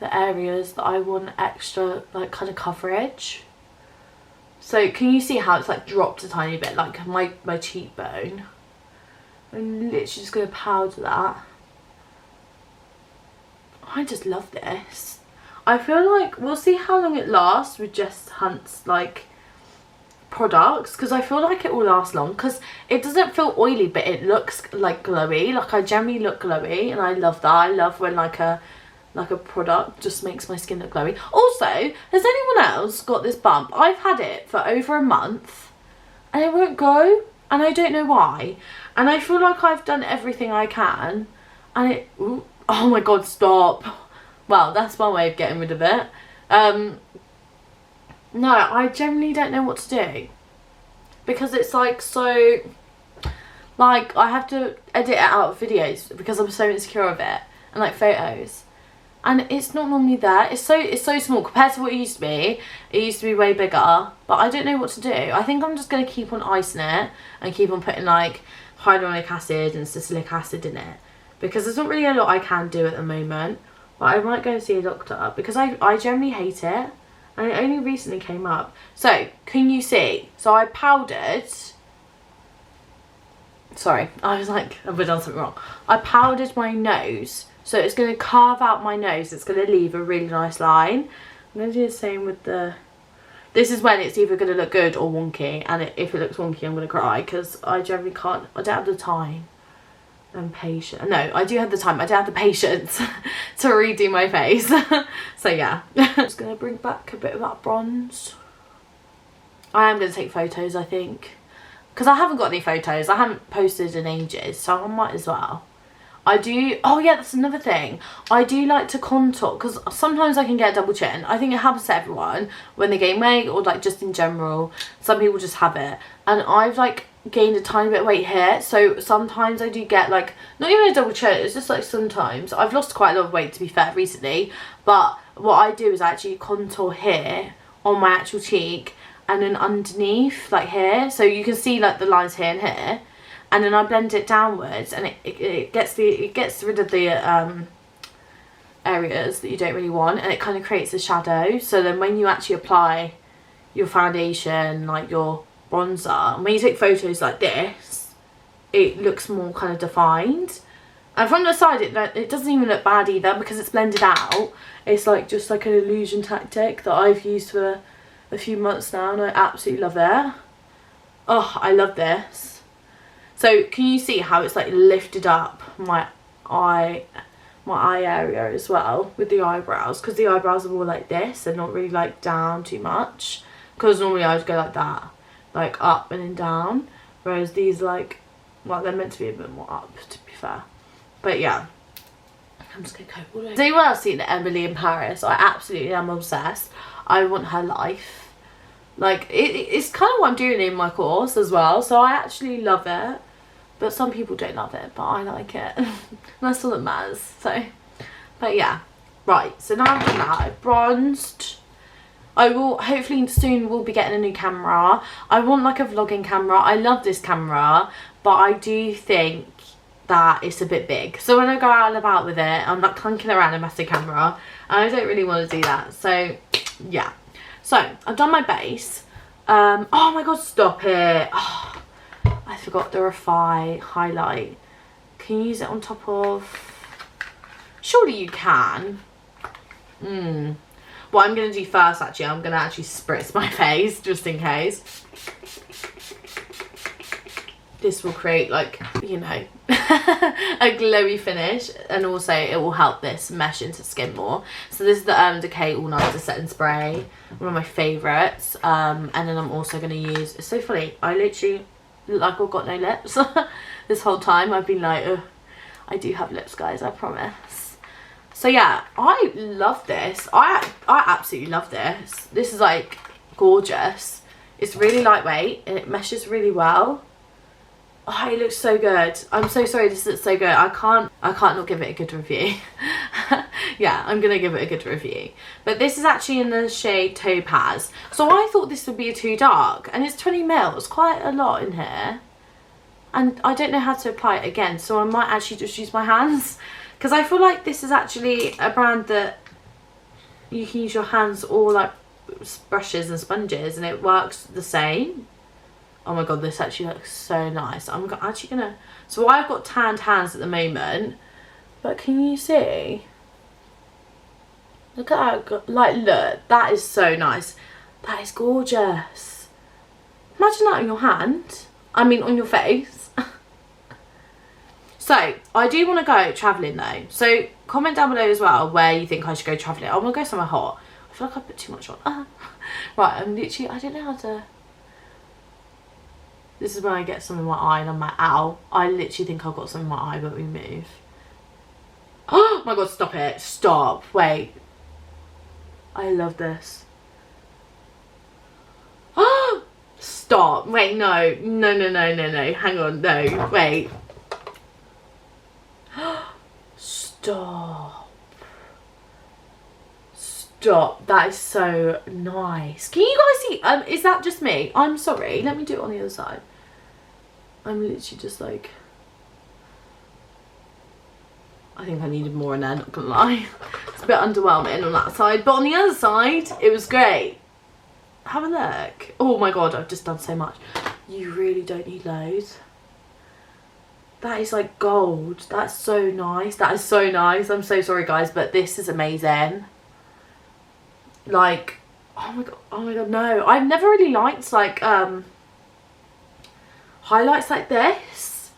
the areas that I want extra, like, kind of coverage. So can you see how it's like dropped a tiny bit, like my cheekbone? I'm literally just going to powder that. I just love this. I feel like we'll see how long it lasts with Jess Hunt's like products, because I feel like it will last long because it doesn't feel oily, but it looks like glowy. Like, I generally look glowy, and I love that. I love when like a product just makes my skin look glowy. Also, has anyone else got this bump? I've had it for over a month and it won't go, and I don't know why. And I feel like I've done everything I can, and it, ooh, oh my god, stop. Well, that's one way of getting rid of it. No, I generally don't know what to do, because it's like so, like, I have to edit it out of videos because I'm so insecure of it, and like photos. And it's not normally there. It's so small compared to what it used to be. It used to be way bigger, but I don't know what to do. I think I'm just going to keep on icing it and keep on putting like hyaluronic acid and salicylic acid in it, because there's not really a lot I can do at the moment. But I might go and see a doctor because I generally hate it, and it only recently came up. So can you see? So I powdered. Sorry, I was like, I've done something wrong. I powdered my nose. So it's going to carve out my nose. It's going to leave a really nice line. I'm going to do the same with the... This is when it's either going to look good or wonky. And if it looks wonky, I'm going to cry, because I generally can't... I don't have the time and patience. No, I do have the time. I don't have the patience to redo my face. So yeah. I'm just going to bring back a bit of that bronze. I am going to take photos, I think, because I haven't got any photos. I haven't posted in ages, so I might as well. I do, oh yeah, that's another thing. I do like to contour, because sometimes I can get a double chin. I think it happens to everyone when they gain weight, or like just in general. Some people just have it. And I've like gained a tiny bit of weight here. So sometimes I do get like, not even a double chin, it's just like sometimes. I've lost quite a lot of weight, to be fair, recently. But what I do is actually contour here on my actual cheek, and then underneath, like here. So you can see like the lines here and here. And then I blend it downwards, and it gets rid of the areas that you don't really want, and it kind of creates a shadow. So then when you actually apply your foundation, like your bronzer, and when you take photos like this, it looks more kind of defined. And from the side, it doesn't even look bad either, because it's blended out. It's like just like an illusion tactic that I've used for a few months now, and I absolutely love it. Oh, I love this. So can you see how it's like lifted up my eye area as well with the eyebrows, because the eyebrows are more like this and not really like down too much, because normally I would go like that, like up and then down, whereas these like, well, they're meant to be a bit more up, to be fair. But yeah, I'm just gonna go all the way. Has anyone else seen Emily in Paris? I absolutely am obsessed. I want her life. Like, it's kind of what I'm doing in my course as well, so I actually love it. But some people don't love it, but I like it. That's all that matters. So, but yeah. Right, so now I've done that. I've bronzed. I will, hopefully soon we'll be getting a new camera. I want like a vlogging camera. I love this camera, but I do think that it's a bit big. So when I go out and about with it, I'm like clunking around a massive camera, and I don't really want to do that. So, yeah. So, I've done my base. Oh my god, stop it. Oh. I forgot the Refy highlight. Can you use it on top of... Surely you can. What I'm going to do first, actually, I'm going to actually spritz my face, just in case. This will create, like, you know, a glowy finish, and also it will help this mesh into skin more. So this is the Urban Decay All Nighter Setting Spray, one of my favourites. And then I'm also going to use, it's so funny, I literally look like I've got no lips. This whole time I've been like, ugh, I do have lips, guys, I promise. So yeah, I love this. I absolutely love this. This is like gorgeous. It's really lightweight and it meshes really well. Oh, it looks so good. I'm so sorry, this looks so good. I can't not give it a good review. Yeah, I'm gonna give it a good review. But this is actually in the shade Topaz. So I thought this would be too dark, and it's 20 ml. It's quite a lot in here. And I don't know how to apply it again, so I might actually just use my hands. Because I feel like this is actually a brand that you can use your hands or like brushes and sponges, and it works the same. Oh my god, this actually looks so nice. I'm actually gonna, so I've got tanned hands at the moment, but can you see? Look at that, like, look, that is so nice. That is gorgeous. Imagine that on your hand. I mean, on your face. So, I do want to go travelling though. So, comment down below as well where you think I should go travelling. I want to go somewhere hot. I feel like I put too much on. Right, I'm literally, I don't know how to... This is when I get some in my eye and I'm like, ow. I literally think I've got some in my eye, but we move. Oh my god, stop it. Stop. Wait. I love this. Oh, stop. Wait, no. No, no, no, no, no. Hang on. No, wait. Stop. Stop. That is so nice. Can you guys see? Is that just me? I'm sorry. Let me do it on the other side. I'm literally just like... I think I needed more in there, not gonna lie. It's a bit underwhelming on that side. But on the other side, it was great. Have a look. Oh my god, I've just done so much. You really don't need loads. That is like gold. That's so nice. That is so nice. I'm so sorry, guys, but this is amazing. Like, oh my god, no. I've never really liked, like, highlights like this.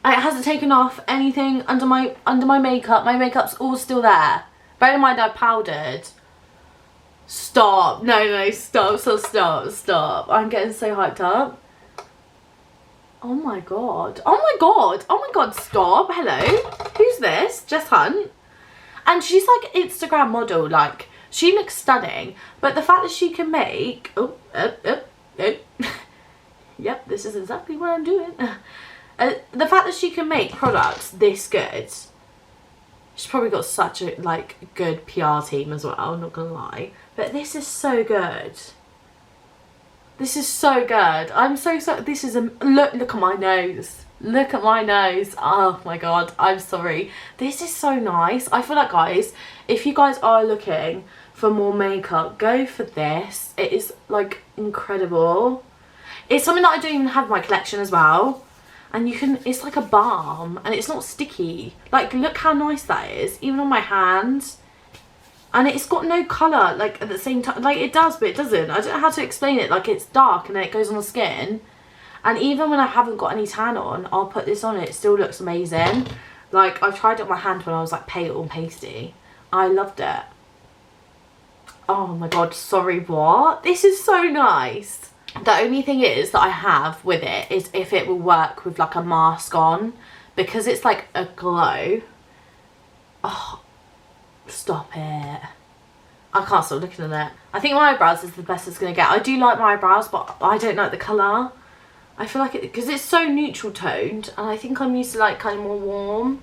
It hasn't taken off anything under my makeup. My makeup's all still there. Bear in mind I powdered. Stop. No, no, stop, stop, stop, stop. I'm getting so hyped up. Oh my god. Oh my god. Oh my god, stop. Hello. Who's this? Jess Hunt. And she's like an Instagram model. Like, she looks stunning. But the fact that she can make... Oh. Yep, this is exactly what I'm doing. The fact that she can make products this good, she's probably got such a like good PR team as well, I'm not gonna lie. But this is so good. This is so good. I'm so this is a look at my nose. Look at my nose. Oh my god, I'm sorry. This is so nice. I feel like, guys, if you guys are looking for more makeup, go for this. It is like incredible. It's something that I don't even have in my collection as well. And you can, it's like a balm and it's not sticky. Like, look how nice that is, even on my hands. And it's got no colour, like, at the same time. Like, it does, but it doesn't. I don't know how to explain it. Like, it's dark and then it goes on the skin. And even when I haven't got any tan on, I'll put this on and it still looks amazing. Like, I've tried it on my hand when I was, like, pale and pasty. I loved it. Oh my god, sorry, what? This is so nice. The only thing is that I have with it is if it will work with like a mask on, because it's like a glow. Oh, stop it. I can't stop looking at it. I think my eyebrows is the best it's going to get. I do like my eyebrows, but I don't like the colour. I feel like it, because it's so neutral toned, and I think I'm used to like kind of more warm.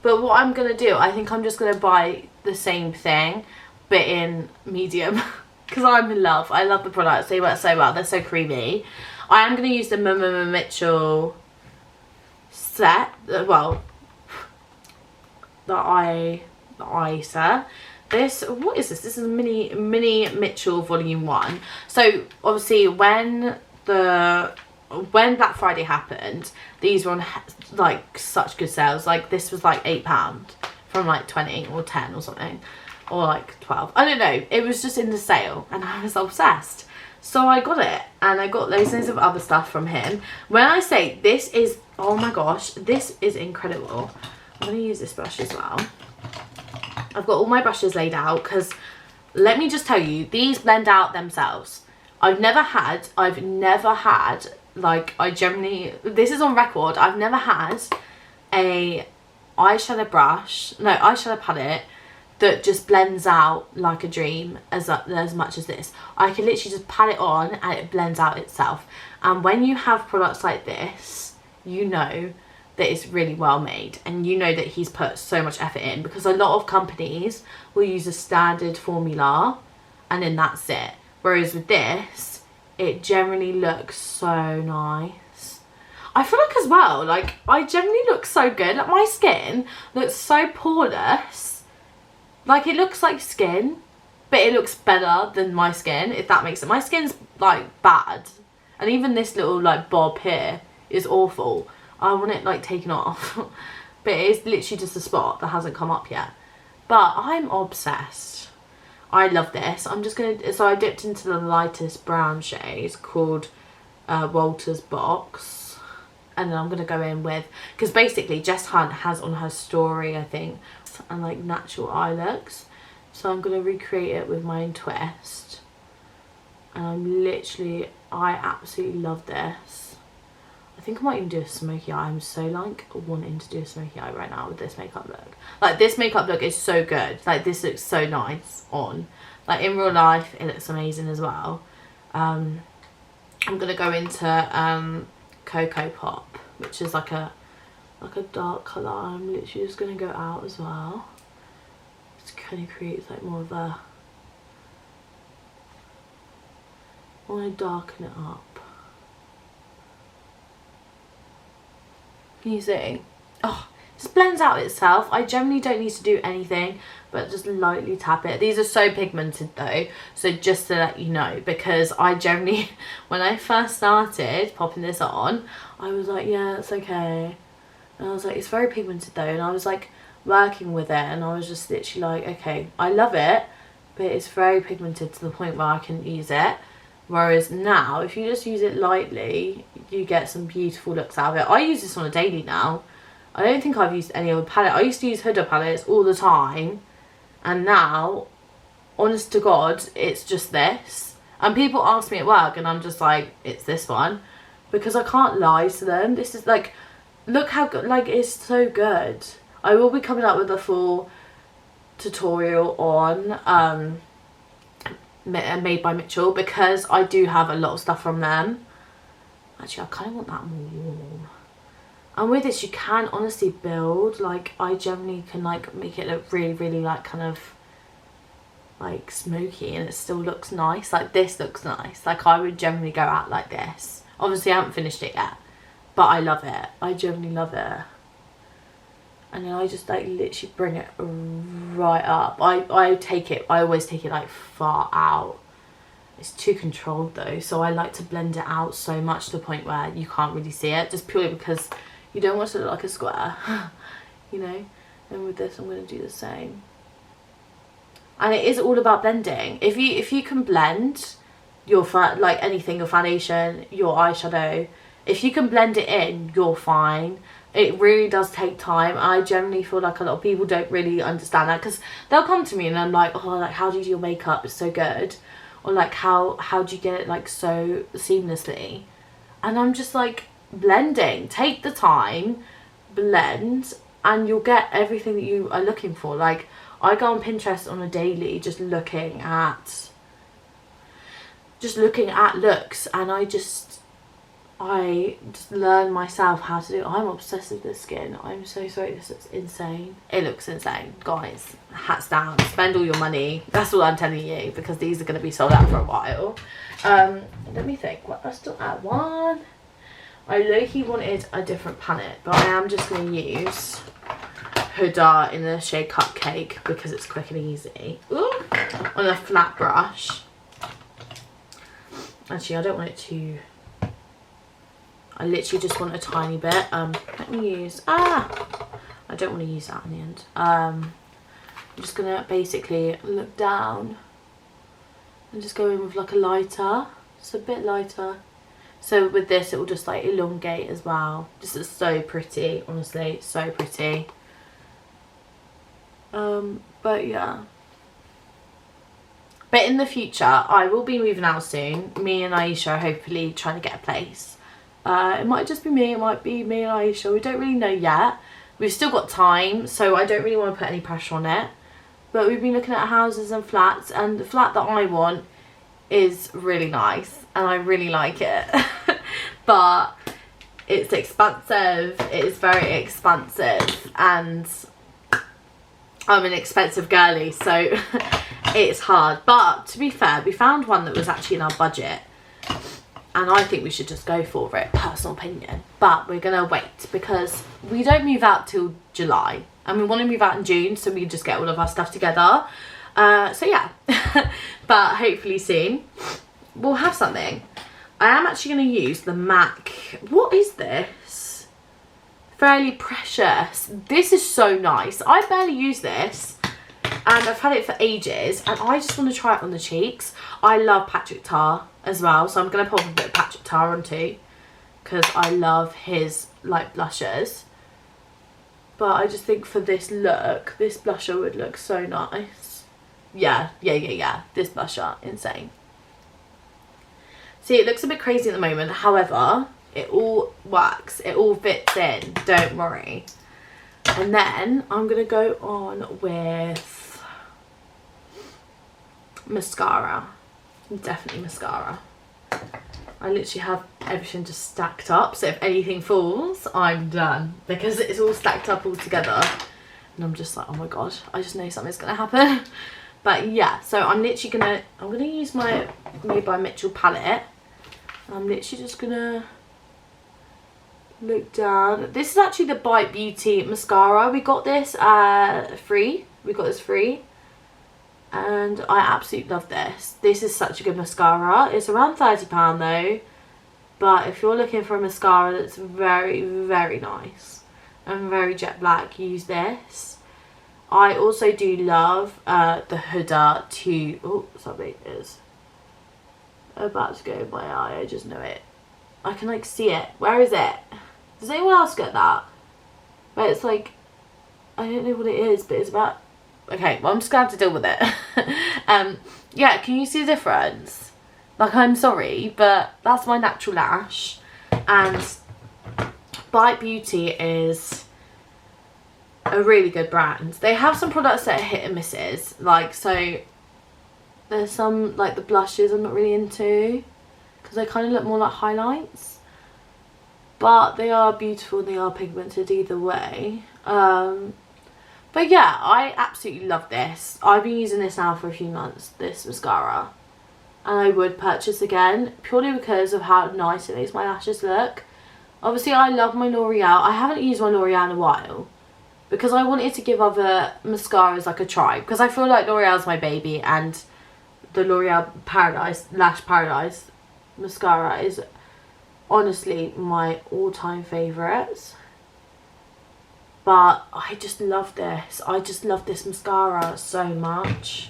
But what I'm going to do, I think I'm just going to buy the same thing, but in medium. Because I'm in love. I love the products. They work so well. They're so creamy. I am going to use the Mitchell set. Well, the Isa. This, what is this? This is a mini Mitchell volume 1. So obviously when Black Friday happened, these were on like such good sales. Like this was like £8 from like 20 or 10 or something. or like 12. I don't know. It was just in the sale and I was obsessed. So I got it, and I got loads of other stuff from him. When I say this is, oh my gosh, this is incredible. I'm going to use this brush as well. I've got all my brushes laid out because let me just tell you, these blend out themselves. I've never had, like, I generally, this is on record, I've never had a eyeshadow palette that just blends out like a dream as much as this. I can literally just pat it on and it blends out itself. And when you have products like this, you know that it's really well made, and you know that he's put so much effort in, because a lot of companies will use a standard formula and then that's it. Whereas with this, it generally looks so nice. I feel like as well, like, I generally look so good. Like, my skin looks so poreless. Like, it looks like skin, but it looks better than my skin, if that makes sense. My skin's, like, bad. And even this little, like, bob here is awful. I want it, like, taken off. But it is literally just a spot that hasn't come up yet. But I'm obsessed. I love this. I'm just going to... So I dipped into the lightest brown shade called Walter's Box. And then I'm going to go in with... Because basically, Jess Hunt has on her story, I think, and like natural eye looks. So I'm going to recreate it with my own twist. And I'm literally... I absolutely love this. I think I might even do a smoky eye. I'm so like wanting to do a smoky eye right now with this makeup look. Like, this makeup look is so good. Like, this looks so nice on. Like, in real life, it looks amazing as well. I'm gonna go into Cocoa Pop, which is like a dark colour. I'm literally just gonna go out as well. Just kind of creates like more of a... I want to darken it up. Can you see? Oh, it just blends out itself. I generally don't need to do anything but just lightly tap it. These are so pigmented though, so just to let you know, because I generally, when I first started popping this on, I was like, yeah, it's okay. And I was like, it's very pigmented though, and I was like working with it, and I was just literally like, okay, I love it, but it's very pigmented to the point where I can use it. Whereas now, if you just use it lightly, you get some beautiful looks out of it. I use this on a daily now. I don't think I've used any other palette. I used to use Huda palettes all the time. And now, honest to God, it's just this. And people ask me at work and I'm just like, it's this one. Because I can't lie to them. This is like, look how good, like, it's so good. I will be coming up with a full tutorial on... Made by Mitchell, because I do have a lot of stuff from them. Actually, I kind of want that more warm. And with this, you can honestly build, like, I generally can like make it look really, really like kind of like smoky, and it still looks nice. Like, this looks nice. Like, I would generally go out like this. Obviously, I haven't finished it yet, but I love it. I generally love it. And then I just like literally bring it right up. I always take it like far out. It's too controlled though, so I like to blend it out so much to the point where you can't really see it, just purely because you don't want it to look like a square. You know. And with this, I'm going to do the same. And it is all about blending. If you can blend your like anything, your foundation, your eyeshadow, if you can blend it in, you're fine. It really does take time. I generally feel like a lot of people don't really understand that, because they'll come to me and I'm like, oh, like, how do you do your makeup? It's so good. Or like, how do you get it like so seamlessly? And I'm just like, blending. Take the time, blend, and you'll get everything that you are looking for. Like, I go on Pinterest on a daily just looking at looks, and I just learn myself how to do it. I'm obsessed with this skin. I'm so sorry, this looks insane. It looks insane. Guys, hats down. Spend all your money. That's all I'm telling you, because these are going to be sold out for a while. Let me think. What I still add one. I low-key wanted a different palette, but I am just going to use Huda in the shade Cupcake because it's quick and easy. Ooh, on a flat brush. Actually, I don't want it to... I literally just want a tiny bit. Let me use... I don't want to use that in the end. I'm just gonna basically look down and just go in with like a lighter, just a bit lighter. So with this, it will just like elongate as well. This is so pretty, honestly, so pretty. But yeah. But in the future, I will be moving out soon. Me and Aisha are hopefully trying to get a place. It might just be me, it might be me and Aisha. We don't really know yet. We've still got time, so I don't really want to put any pressure on it. But we've been looking at houses and flats, and the flat that I want is really nice, and I really like it. But it's expensive. It is very expensive, and I'm an expensive girly, so it's hard. But to be fair, we found one that was actually in our budget, and I think we should just go for it, personal opinion. But we're gonna wait because we don't move out till July, and we want to move out in June so we can just get all of our stuff together. So yeah. But hopefully soon we'll have something. I am actually going to use the MAC. What is this? Fairly Precious. This is so nice. I barely use this, and I've had it for ages, and I just want to try it on the cheeks. I love Patrick Tar as well, so I'm going to pop a bit of Patrick Tar on too, because I love his like blushers. But I just think for this look, this blusher would look so nice. Yeah. This blusher, insane. See, it looks a bit crazy at the moment. However, it all works. It all fits in. Don't worry. And then I'm going to go on with mascara. Definitely mascara. I literally have everything just stacked up. So if anything falls, I'm done. Because it's all stacked up all together. And I'm just like, oh my god, I just know something's going to happen. But yeah, so I'm literally I'm gonna use my Made by Mitchell palette. I'm literally just gonna look down. This is actually the Bite Beauty mascara. We got this free. We got this free. And I absolutely love this. This is such a good mascara. It's around £30 though. But if you're looking for a mascara that's very, very nice and very jet black, use this. I also do love the Huda 2. Oh, something is about to go in my eye. I just know it. I can like see it. Where is it? Does anyone else get that? But it's like, I don't know what it is, but it's about. Okay, well I'm just gonna have to deal with it. Yeah, can you see the difference? Like, I'm sorry, but that's my natural lash, and Bite Beauty is a really good brand. They have some products that are hit and misses, like, so there's some like the blushes I'm not really into because they kind of look more like highlights, but they are beautiful and they are pigmented either way. But yeah, I absolutely love this. I've been using this now for a few months, this mascara, and I would purchase again purely because of how nice it makes my lashes look. Obviously I love my L'Oreal. I haven't used my L'Oreal in a while because I wanted to give other mascaras like a try, because I feel like L'Oreal's my baby, and the L'Oreal Paradise Lash Paradise mascara is honestly my all-time favourites. But I just love this. I just love this mascara so much.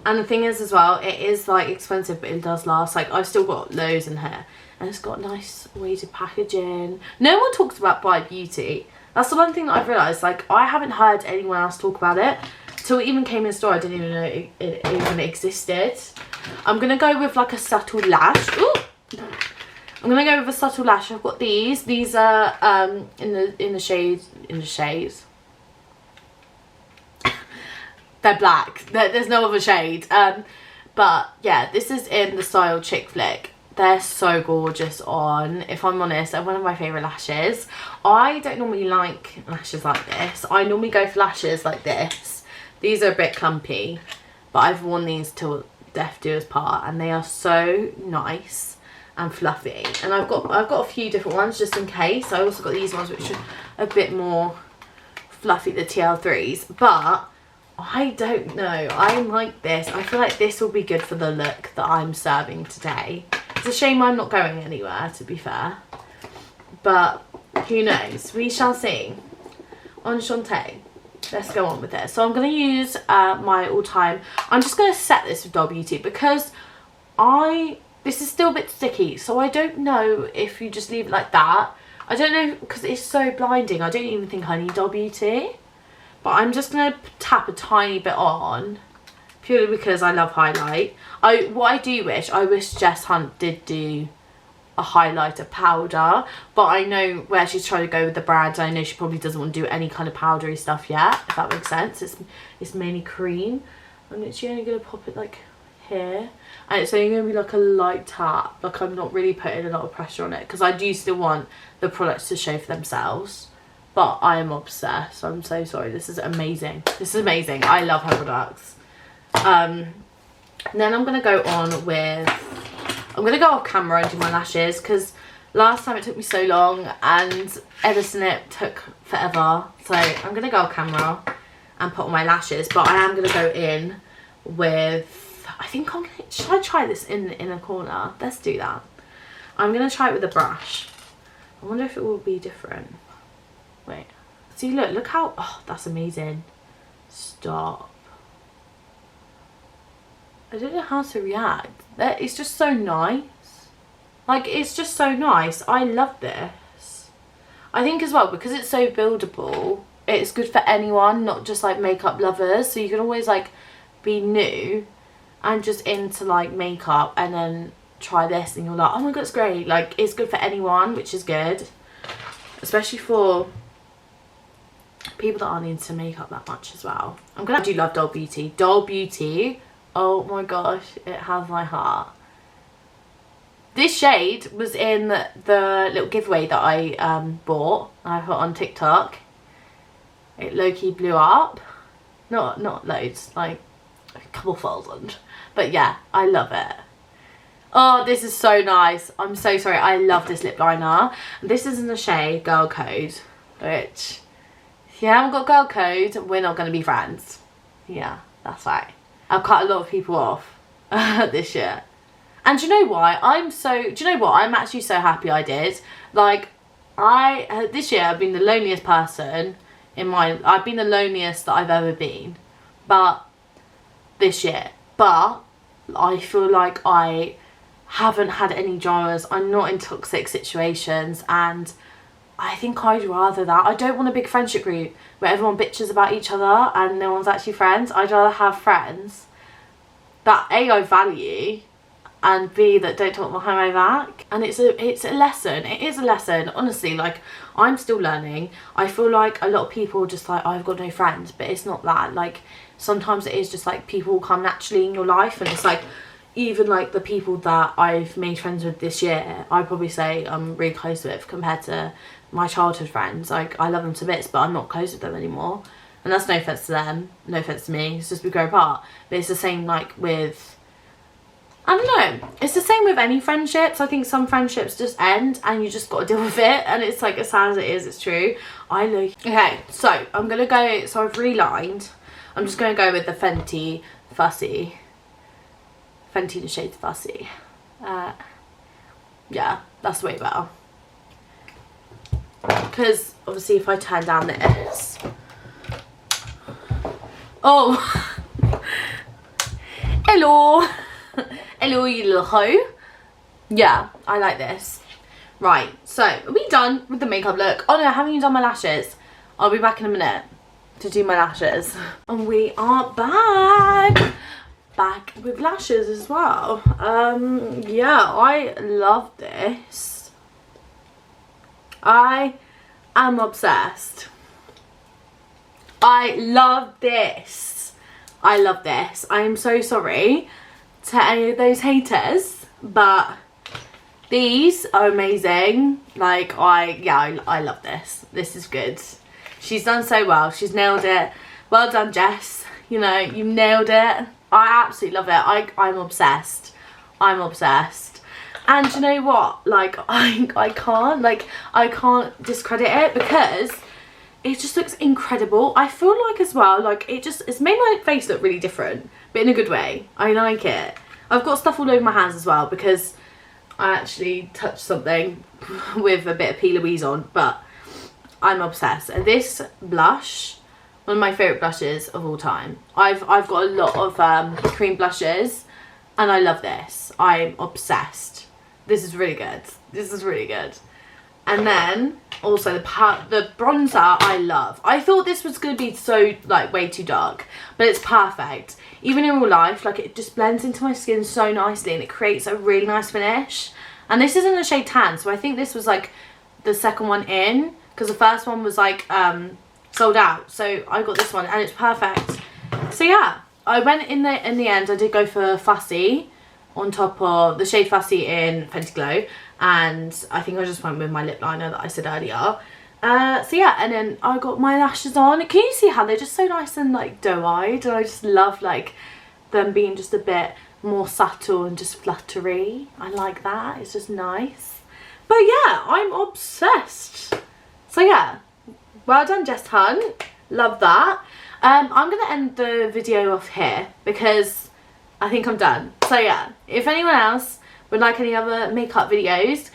And the thing is as well, it is like expensive, but it does last. Like, I've still got loads in here, and it's got nice weighted packaging. No one talks about Bite Beauty. That's the one thing that I've realised. Like, I haven't heard anyone else talk about it. Till it even came in store, I didn't even know it even existed. I'm going to go with like a subtle lash. Ooh! I'm going to go with a subtle lash. I've got these. These are in the shades. They're black. There's no other shade. But yeah, this is in the style Chick Flick. They're so gorgeous on. If I'm honest, they're one of my favourite lashes. I don't normally like lashes like this. I normally go for lashes like this. These are a bit clumpy, but I've worn these till death do us part, and they are so nice and fluffy. And I've got a few different ones just in case. I also got these ones which are a bit more fluffy, the TL3s, but I don't know, I like this. I feel like this will be good for the look that I'm serving today. It's a shame I'm not going anywhere, to be fair, but who knows, we shall see. Enchanté. let's go on with it. So I'm going to use my all-time, I'm just going to set this with Doll Beauty because this is still a bit sticky, so I don't know if you just leave it like that. I don't know, because it's so blinding. I don't even think I need Doll Beauty. But I'm just going to tap a tiny bit on, purely because I love highlight. What I do wish, I wish Jess Hunt did do a highlighter powder, but I know where she's trying to go with the brand. I know she probably doesn't want to do any kind of powdery stuff yet, if that makes sense. It's mainly cream. I'm literally only going to pop it like here, and it's only going to be like a light tap. Like, I'm not really putting a lot of pressure on it because I do still want the products to show for themselves. But I am obsessed. I'm so sorry. This is amazing. This is amazing. I love her products. And then I'm going to go on with, I'm going to go off camera and do my lashes because last time it took me so long and editing it took forever. So I'm going to go off camera and put on my lashes. But I am going to go in with, I think I'm going to, should I try this in the inner corner? Let's do that. I'm going to try it with a brush. I wonder if it will be different. Wait. See, look how, oh, that's amazing. Stop. I don't know how to react. It's just so nice. Like, it's just so nice. I love this. I think as well, because it's so buildable, it's good for anyone, not just like makeup lovers. So you can always like be new and just into like makeup and then try this and you're like, oh my god, it's great. Like, it's good for anyone, which is good. Especially for people that aren't into makeup that much as well. I do love Doll Beauty. Doll Beauty, oh my gosh, it has my heart. This shade was in the little giveaway that I bought and I put on TikTok. It low-key blew up. Not loads, like a couple thousand. But yeah, I love it. Oh, this is so nice. I'm so sorry. I love this lip liner. This is in the shade Girl Code, which, if you haven't got Girl Code, we're not going to be friends. Yeah, that's right. I've cut a lot of people off this year. And do you know why? Do you know what? I'm actually so happy I did. Like, this year I've been the loneliest person I've been the loneliest that I've ever been. But, this year. But, I feel like I haven't had any dramas. I'm not in toxic situations, and I think I'd rather that. I don't want a big friendship group where everyone bitches about each other and no one's actually friends. I'd rather have friends that A, I value, and B, that don't talk behind my back. And it's a lesson. It is a lesson. Honestly, like, I'm still learning. I feel like a lot of people are just like, oh, I've got no friends, but it's not that. Like, sometimes it is just like people will come naturally in your life, and it's like, even like the people that I've made friends with this year, I'd probably say I'm really close with compared to my childhood friends. Like, I love them to bits, but I'm not close with them anymore. And that's no offence to them, no offence to me, it's just we grow apart. But it's the same like with, I don't know, it's the same with any friendships. I think some friendships just end and you just got to deal with it, and it's like, as sad as it is, it's true. Okay, so I'm gonna go, so I've relined. I'm just gonna go with the Fenty the shade Fussy. Yeah, that's way better. Because obviously if I turn down this, oh, hello, hello you little hoe. Yeah, I like this. Right, so are we done with the makeup look? Oh no, I haven't even done my lashes. I'll be back in a minute to do my lashes. And we are back with lashes as well. Yeah, I love this. I am obsessed. I love this. I love this. I am so sorry to any of those haters, but these are amazing. Like, I love this. This is good. She's done so well. She's nailed it. Well done, Jess. You know, you nailed it. I absolutely love it. I'm obsessed. I'm obsessed. And you know what? Like, I can't discredit it because it just looks incredible. I feel like as well, like, it's made my face look really different, but in a good way. I like it. I've got stuff all over my hands as well because I actually touched something with a bit of P. Louise on, but I'm obsessed. And this blush, one of my favourite blushes of all time. I've got a lot of cream blushes and I love this. I'm obsessed. This is really good. This is really good. And then also the bronzer I love. I thought this was going to be so like way too dark, but it's perfect. Even in real life, like it just blends into my skin so nicely and it creates a really nice finish. And this isn't a shade tan, so I think this was like the second one in, because the first one was like sold out. So I got this one and it's perfect. So yeah, I went in the end, I did go for Fussy on top of the shade Fussy in Fenty Glow, and I think I just went with my lip liner that I said earlier. So yeah, and then I got my lashes on. Can you see how they're just so nice and like doe-eyed, and I just love like them being just a bit more subtle and just fluttery. I like that, it's just nice. But yeah, I'm obsessed. So yeah, well done Jess Hunt, love that. I'm gonna end the video off here because I think I'm done. So yeah, if anyone else would like any other makeup videos,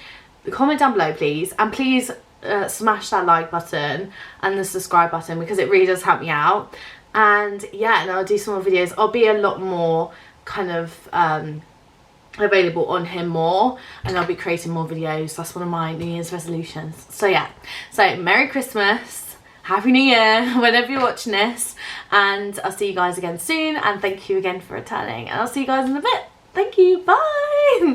comment down below please, and please smash that like button and the subscribe button because it really does help me out. And yeah, and I'll do some more videos. I'll be a lot more kind of available on him more, and I'll be creating more videos. That's one of my New Year's resolutions. So yeah, so Merry Christmas, Happy New Year whenever you're watching this, and I'll see you guys again soon, and thank you again for returning, and I'll see you guys in a bit. Thank you, bye.